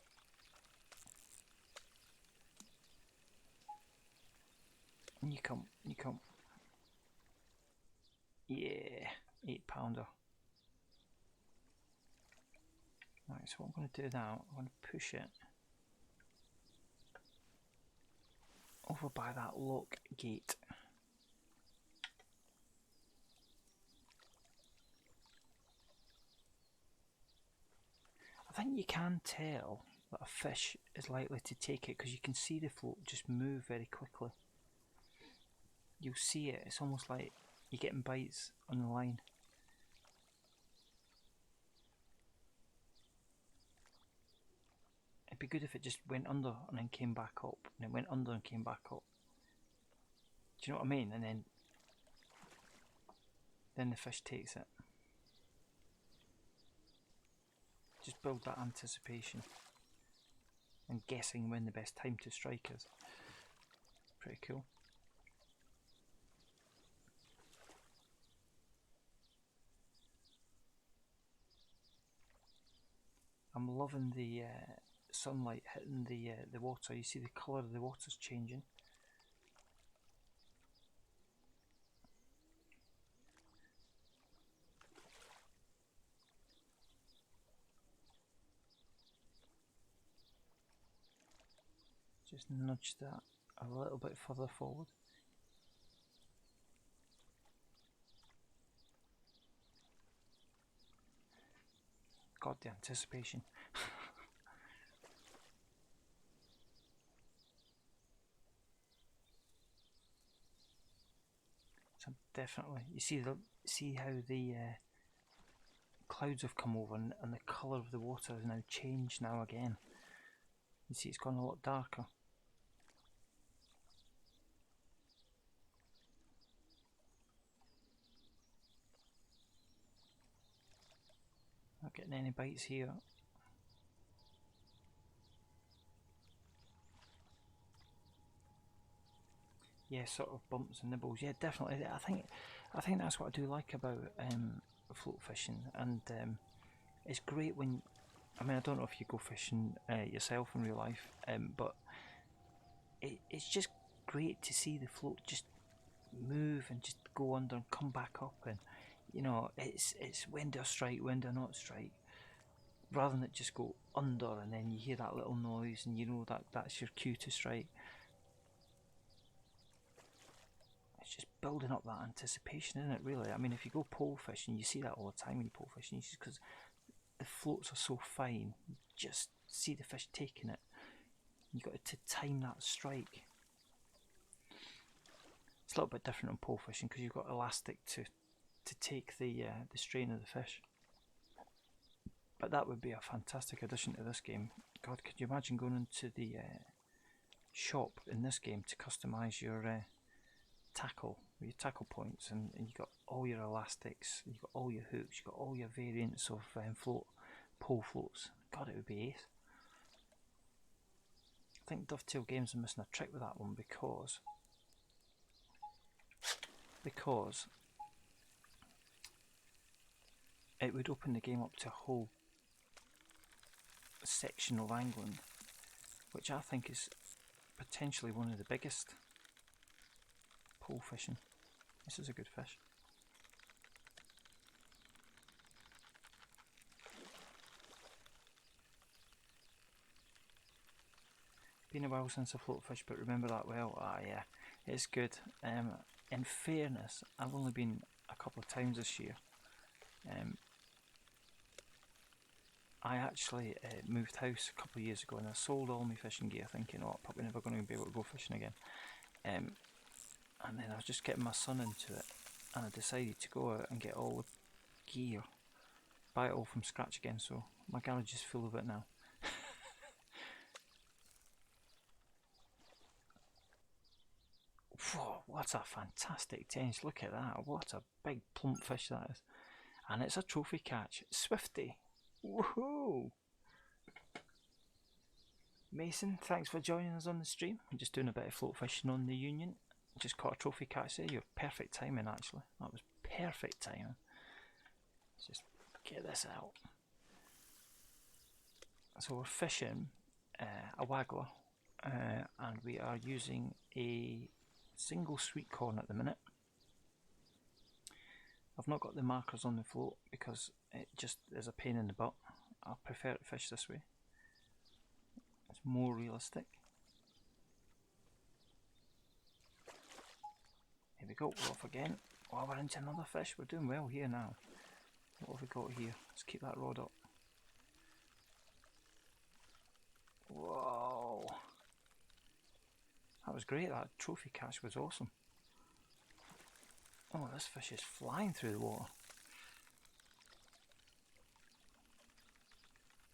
And you come. Yeah, £8. Right, so what I'm going to do now, I'm going to push it over by that lock gate. I think you can tell that a fish is likely to take it because you can see the float just move very quickly. You'll see it, it's almost like you're getting bites on the line. It'd be good if it just went under and then came back up, and it went under and came back up. Do you know what I mean? And then the fish takes it. Just build that anticipation. and guessing when the best time to strike is. Pretty cool. I'm loving the sunlight hitting the water. You see the colour of the water's changing. Just nudge that a little bit further forward. God, the anticipation. So definitely, you see how the clouds have come over and the colour of the water has now changed now again. You see it's gone a lot darker. Not getting any bites here. Yeah, sort of bumps and nibbles. Yeah, definitely. I think that's what I do like about float fishing, and it's great when. I mean, I don't know if you go fishing yourself in real life, but it's just great to see the float just move and just go under and come back up, and you know, it's when do I strike, when do I not strike, rather than it just go under and then you hear that little noise and you know that's your cue to strike. It's just building up that anticipation, isn't it, really? I mean, if you go pole fishing, you see that all the time when you pole fishing, just because the floats are so fine, you just see the fish taking it. You've got to time that strike. It's a little bit different on pole fishing because you've got elastic to take the strain of the fish. But that would be a fantastic addition to this game. God, could you imagine going into the shop in this game to customise your tackle, your tackle points, and you got all your elastics, you got all your hooks, you got all your variants of pole floats. God, it would be ace. I think Dovetail Games are missing a trick with that one because it would open the game up to a whole section of angling, which I think is potentially one of the biggest. Pole fishing. This is a good fish. Been a while since I float fish, but remember that well. Ah, yeah, it's good. In fairness, I've only been a couple of times this year. I actually moved house a couple of years ago and I sold all my fishing gear thinking, oh, I'm probably never going to be able to go fishing again. And then I was just getting my son into it and I decided to go out and get all the gear, buy it all from scratch again, so my garage is full of it now. Whoa, what a fantastic tench, look at that, what a big plump fish that is. And it's a trophy catch, Swifty. Woohoo! Mason, thanks for joining us on the stream. I'm just doing a bit of float fishing on the Union. Just caught a trophy catch there. You're perfect timing, actually. That was perfect timing. Let's just get this out. So we're fishing a waggler, and we are using a single sweet corn at the minute. I've not got the markers on the float because it just is a pain in the butt. I prefer to fish this way. It's more realistic. Here we go, we're off again. Oh, we're into another fish. We're doing well here now. What have we got here? Let's keep that rod up. Whoa. That was great. That trophy catch was awesome. Oh, this fish is flying through the water.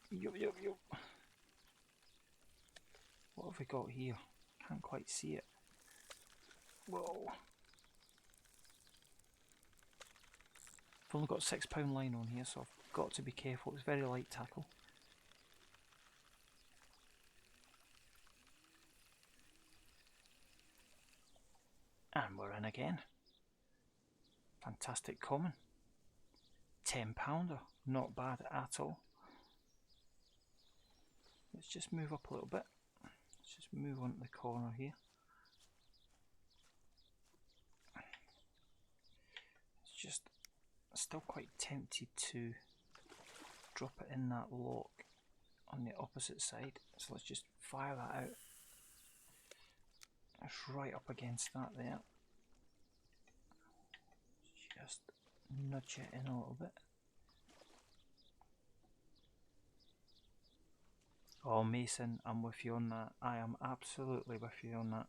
Yup, yup, yup. What have we got here? Can't quite see it. Whoa. I've only got £6 line on here, so I've got to be careful. It's very light tackle. And we're in again. Fantastic common. £10, not bad at all. Let's just move up a little bit. Let's just move on to the corner here. It's just still quite tempted to drop it in that lock on the opposite side. So let's just fire that out. It's right up against that there. Just nudge it in a little bit. Oh, Mason, I'm with you on that. I am absolutely with you on that.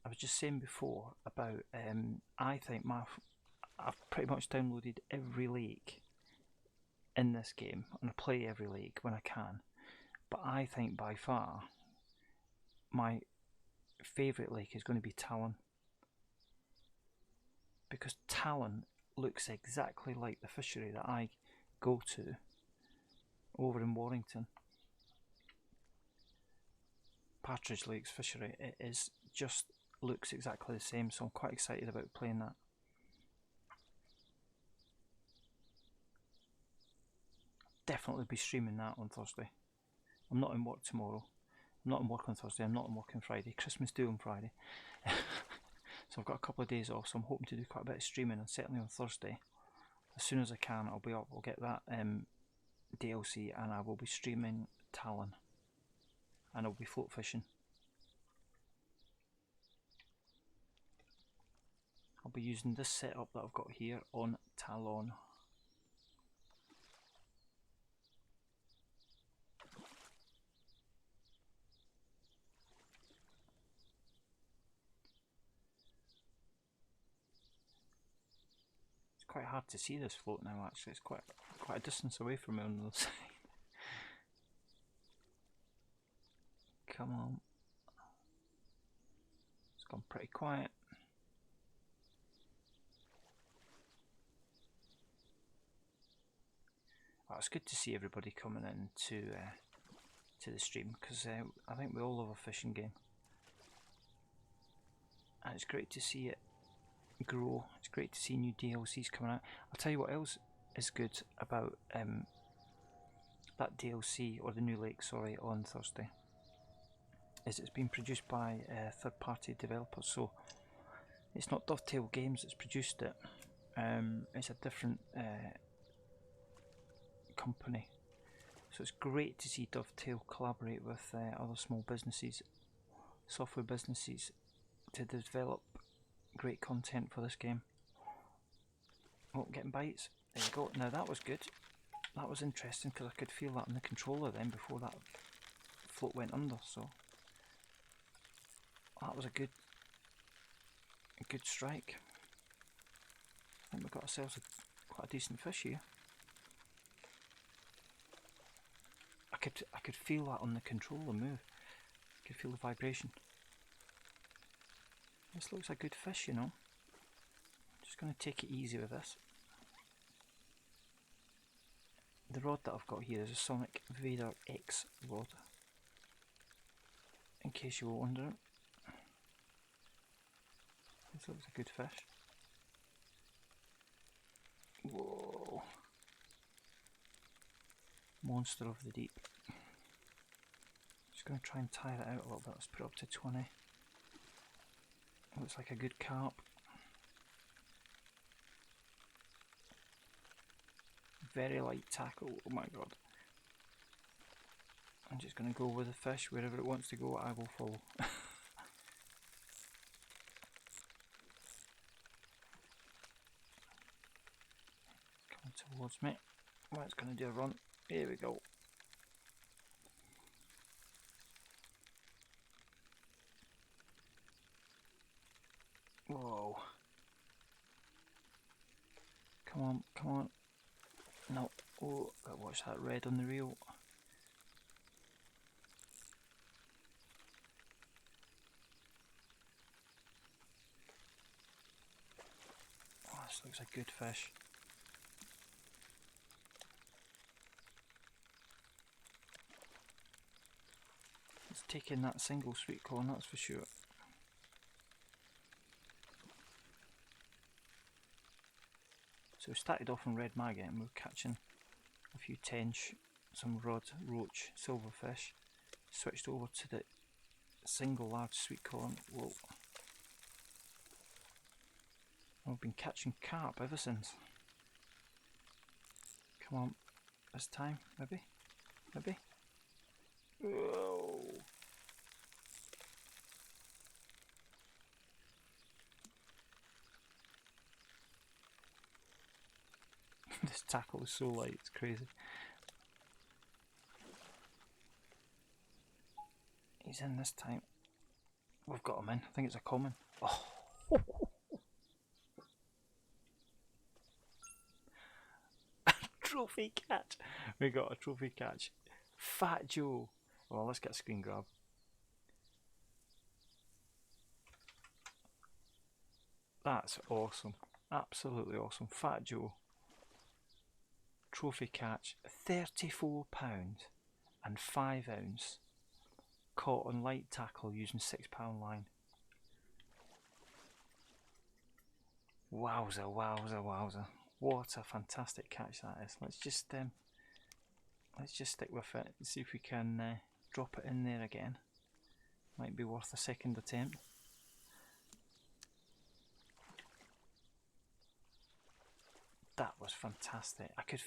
I was just saying before about, I think I've pretty much downloaded every leak in this game, and I play every leak when I can. But I think by far my favourite leak is going to be Talon, because Talon looks exactly like the fishery that I go to over in Warrington. Partridge Lake's fishery, it is just looks exactly the same, so I'm quite excited about playing that. Definitely be streaming that on Thursday. I'm not in work tomorrow. I'm not in work on Thursday. I'm not in work on Friday. Christmas do on Friday. So I've got a couple of days off, so I'm hoping to do quite a bit of streaming, and certainly on Thursday, as soon as I can, I'll be up. I'll get that DLC, and I will be streaming Talon, and I'll be float fishing. I'll be using this setup that I've got here on Talon. It's quite hard to see this float now, actually. It's quite a distance away from me on the other side. Come on. It's gone pretty quiet. Well, it's good to see everybody coming in to the stream, because I think we all love a fishing game, and it's great to see it grow. It's great to see new DLCs coming out. I'll tell you what else is good about that DLC, or the new lake, sorry, on Thursday, is it's been produced by third-party developers. So it's not Dovetail Games that's produced it. It's a different company. So it's great to see Dovetail collaborate with other small businesses, software businesses, to develop great content for this game. Oh, getting bites. There you go. Now that was good. That was interesting, because I could feel that on the controller then before that float went under. So that was a good strike. I think we got ourselves quite a decent fish here. I could feel that on the controller move. I could feel the vibration. This looks like a good fish, you know. I'm just going to take it easy with this. The rod that I've got here is a Sonic Vader X rod, in case you were wondering. This looks a good fish. Whoa! Monster of the deep. Just going to try and tie that out a little bit. Let's put it up to 20. Looks like a good carp. Very light tackle. Oh my god. I'm just going to go with the fish. Wherever it wants to go, I will follow. Coming towards me. Well, it's going to do a run. Here we go. Whoa. Come on, come on. No. Oh, watch that red on the reel. Oh, this looks like a good fish. Let's taking that single sweet corn, that's for sure. So we started off on red maggot and we were catching a few tench, some rod, roach, silverfish. Switched over to the single large sweet corn. Whoa. We've been catching carp ever since. Come on, this time, maybe? Maybe? Whoa! This tackle is so light, it's crazy. He's in this time. We've got him in. I think it's a common. Oh! Trophy catch! We got a trophy catch. Fat Joe! Well, let's get a screen grab. That's awesome. Absolutely awesome. Fat Joe. Trophy catch. £34 and 5 ounce. Caught on light tackle using £6 line. Wowza, wowza, wowza. What a fantastic catch that is. Let's just stick with it and see if we can drop it in there again. Might be worth a second attempt. That was fantastic. I could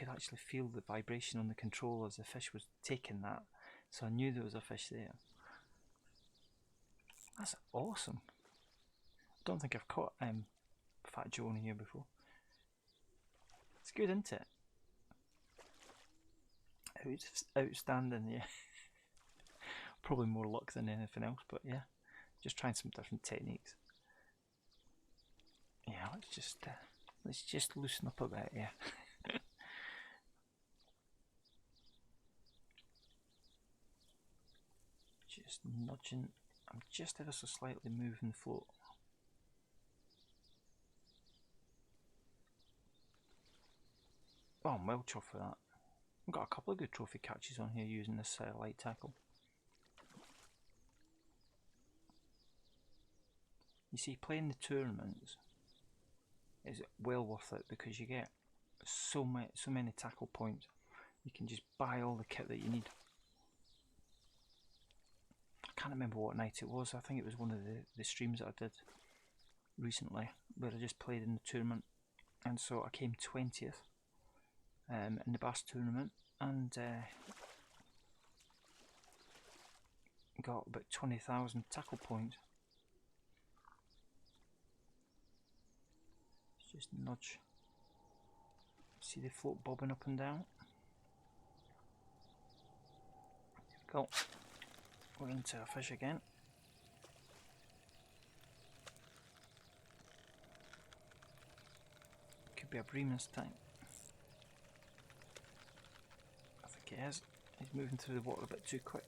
actually feel the vibration on the control as the fish was taking that, so I knew there was a fish there. That's awesome. I don't think I've caught Fat Joe in here before. It's good, isn't it? Outstanding, yeah. Probably more luck than anything else, but yeah, just trying some different techniques. Yeah, let's just loosen up a bit, yeah. Just nudging. I'm just ever so slightly moving the float. Oh, I'm well chuffed for that. I've got a couple of good trophy catches on here using this light tackle. You see, playing the tournaments is well worth it because you get so many tackle points. You can just buy all the kit that you need. I can't remember what night it was. I think it was one of the streams that I did recently where I just played in the tournament, and so I came 20th in the bass tournament and got about 20,000 tackle points. Just nudge. See the float bobbing up and down. There we go. We're into a fish again. Could be a bream this time. I think it is. He's moving through the water a bit too quick.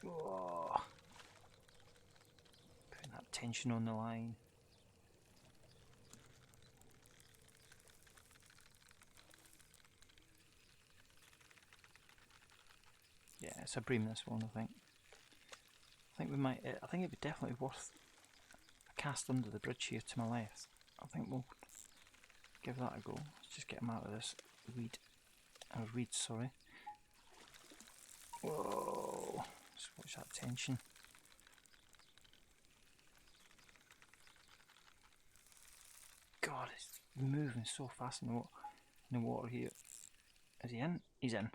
Whoa. Putting that tension on the line. Yeah, it's a bream this one, I think. I think we might. I think it'd be definitely worth a cast under the bridge here to my left. I think we'll give that a go. Let's just get him out of this weed. Reed, sorry. Whoa! Just watch that tension. God, it's moving so fast in the water here. Is he in? He's in.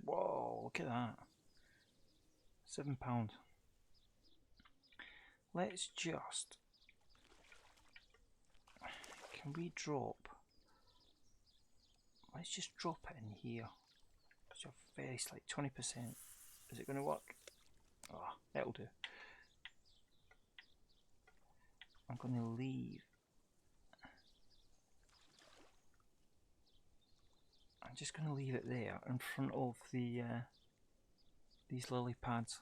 Whoa, look at that. £7. Let's just... Can we drop... Let's just drop it in here. It's a very slight 20%. Is it going to work? Oh, it'll do. I'm going to leave. I'm just going to leave it there in front of the these lily pads.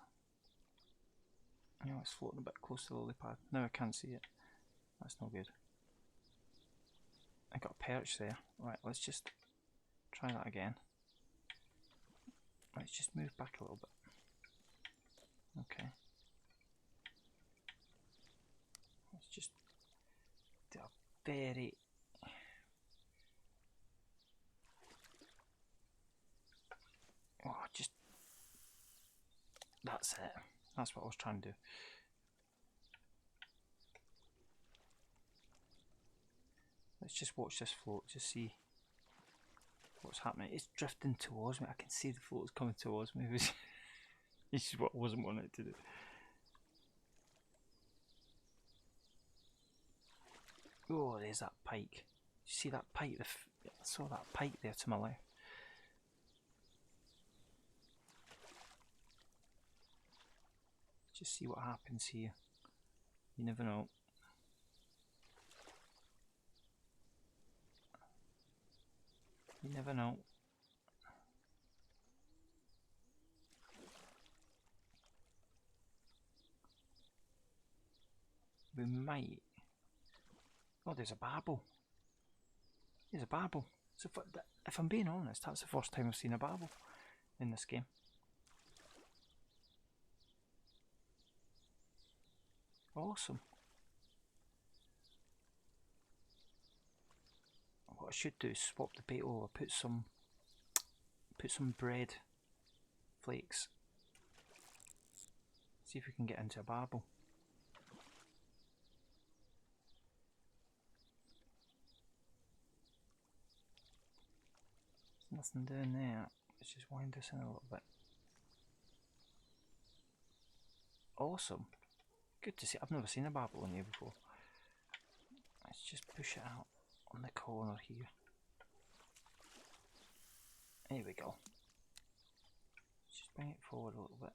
You know, it's floating a bit close to the lily pad. Now I can't see it. That's not good. I got a perch there. Right, let's just try that again. Let's just move back a little bit. Okay. Let's just do a very... Oh, just... That's it. That's what I was trying to do. Let's just watch this float, just see what's happening. It's drifting towards me. I can see the float's coming towards me. This is what I wasn't wanting it to do. Oh, there's that pike. You see that pike? I saw that pike there to my left. Just see what happens here. You never know. You never know. We might. Oh, there's a barbel. There's a barbel. So if I'm being honest, that's the first time I've seen a barbel in this game. Awesome. What I should do is swap the bait over, put some bread flakes. See if we can get into a barbel. There's nothing down there. Let's just wind this in a little bit. Awesome. Good to see. I've never seen a barbel in here before. Let's just push it out on the corner here. There we go. Let's just bring it forward a little bit.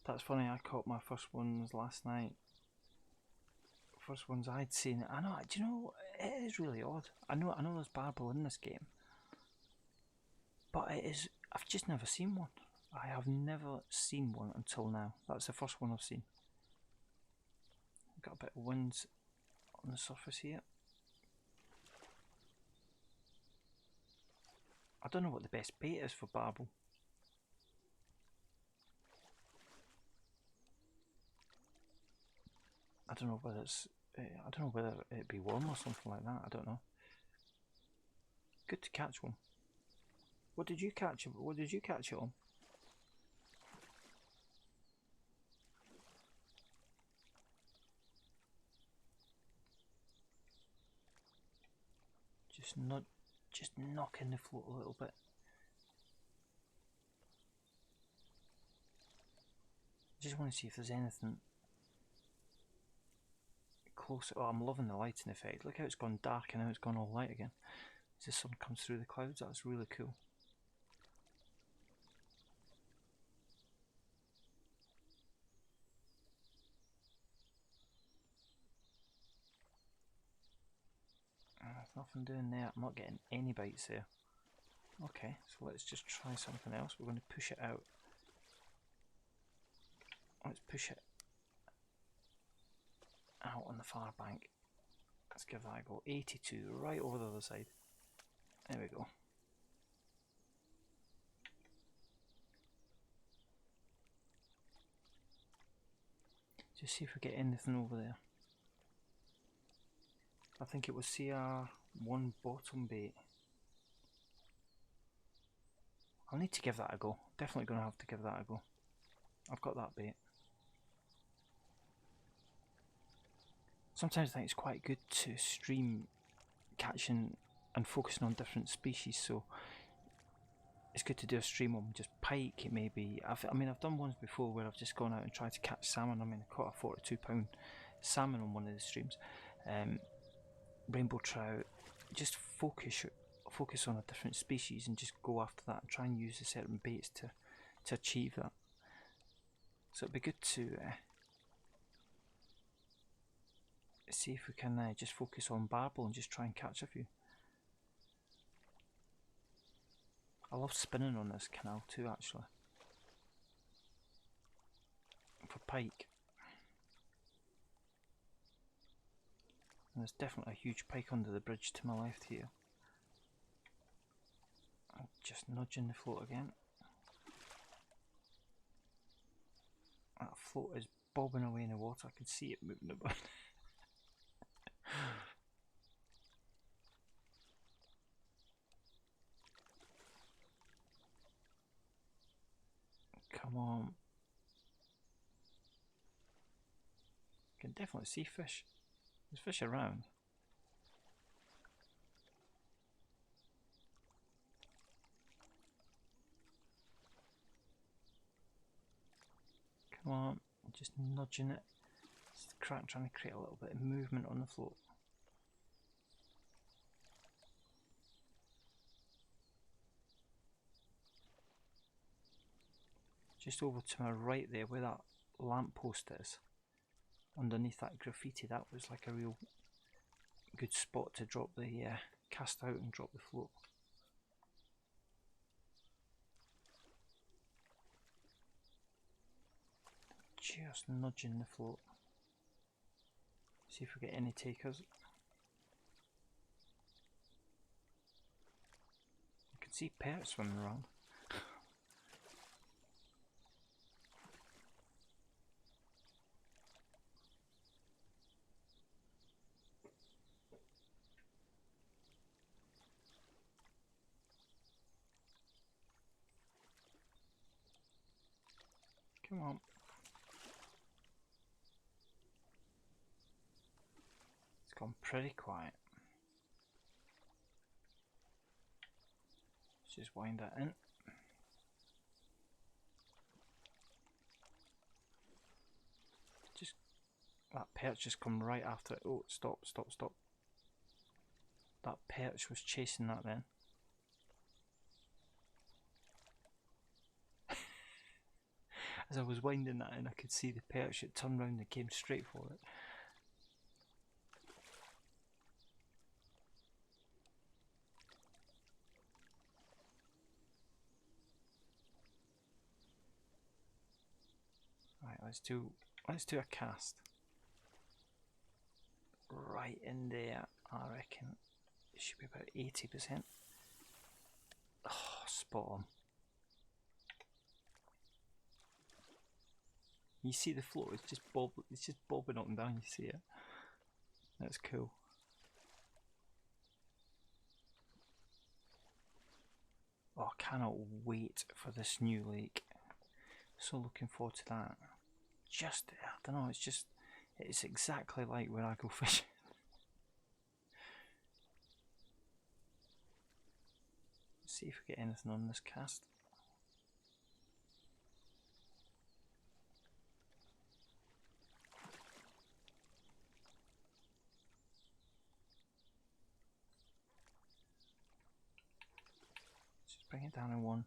That's funny, I caught my first ones last night. First ones I'd seen. I know, do you know, it is really odd. I know there's barbel in this game. But it is, I've just never seen one. I have never seen one until now. That's the first one I've seen. Got a bit of wind on the surface here. I don't know what the best bait is for barbel. I don't know whether it's, I don't know whether it'd be warm or something like that. I don't know. Good to catch one. What did you catch? What did you catch it on? Just knocking the float a little bit. Just want to see if there's anything closer. Oh, I'm loving the lighting effect. Look how it's gone dark and now it's gone all light again. As the sun comes through the clouds, that's really cool. There's nothing doing there. I'm not getting any bites there. Okay, so let's just try something else. We're going to push it out. Let's push it out on the far bank. Let's give that a go. 82, right over the other side. There we go. Just see if we get anything over there. I think it was CR1 bottom bait. I'll need to give that a go. Definitely going to have to give that a go. I've got that bait. Sometimes I think it's quite good to stream catching and focusing on different species, so it's good to do a stream on just pike, maybe. I mean, I've done ones before where I've just gone out and tried to catch salmon. I mean, I caught a 42-pound salmon on one of the streams. Rainbow trout. Just focus on a different species and just go after that and try and use a certain baits to achieve that. So it'd be good to see if we can just focus on barbel and just try and catch a few. I love spinning on this canal too, actually, for pike. And there's definitely a huge pike under the bridge to my left here. I'm just nudging the float again. That float is bobbing away in the water. I can see it moving about. Come on. I can definitely see fish. There's fish around. Come on, just nudging it. Just trying to create a little bit of movement on the float. Just over to my right there where that lamppost is. Underneath that graffiti, that was like a real good spot to drop the cast out and drop the float. Just nudging the float. See if we get any takers. I can see perch swimming around. Come on. It's gone pretty quiet. Let's just wind that in. Just that perch just come right after it. Oh, stop, stop, stop. That perch was chasing that then. As I was winding that in, I could see the perch. It turned round and came straight for it. Right, let's do a cast. Right in there, I reckon it should be about 80%. Oh, spot on. You see the float, it's just bobbing up and down, you see it? That's cool. Oh, I cannot wait for this new lake. So looking forward to that. Just, I don't know, it's exactly like where I go fishing. Let's see if we get anything on this cast. Just bring it down in one.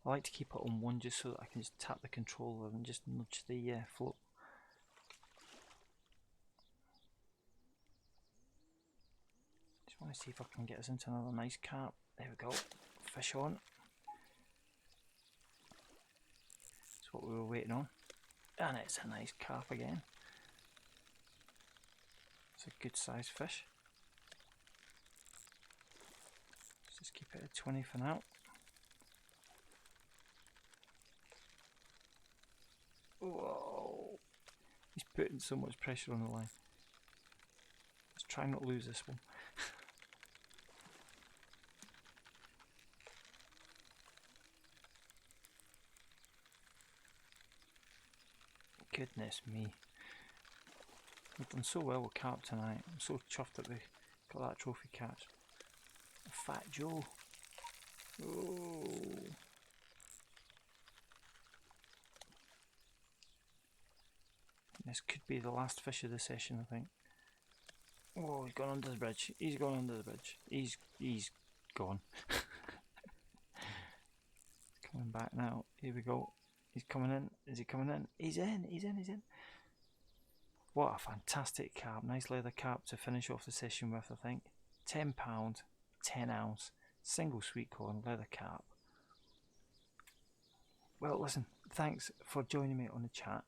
I like to keep it on one just so that I can just tap the controller and just nudge the float. Just want to see if I can get us into another nice carp. There we go. Fish on. That's what we were waiting on. And it's a nice carp again. It's a good sized fish. Let's just keep it at 20 for now. Whoa! He's putting so much pressure on the line. Let's try not to lose this one. Goodness me. We've done so well with carp tonight. I'm so chuffed that we got that trophy catch. Fat Joe. Oh. This could be the last fish of the session, I think. Oh, he's gone under the bridge. He's gone under the bridge. He's gone. Coming back now. Here we go. He's coming in. Is he coming in? He's in. He's in. He's in. What a fantastic carp. Nice leather carp to finish off the session with, I think. £10, 10 ounce, single sweet corn, leather carp. Well, listen, thanks for joining me on the chat.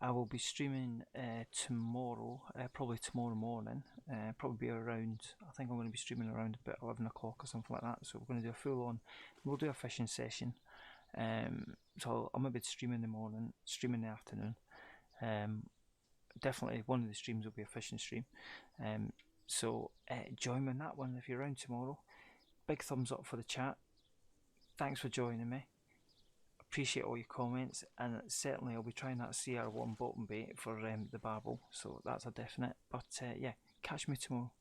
I will be streaming tomorrow, probably tomorrow morning. Probably be around, I think I'm going to be streaming around about 11 o'clock or something like that. So we're going to do a full on, we'll do a fishing session. So I'm going to be streaming in the morning, streaming in the afternoon. Definitely one of the streams will be a fishing stream. So join me in that one if you're around tomorrow. Big thumbs up for the chat. Thanks for joining me. Appreciate all your comments, and certainly I'll be trying that CR1 bottom bait for the barbel, so that's a definite. But yeah, catch me tomorrow.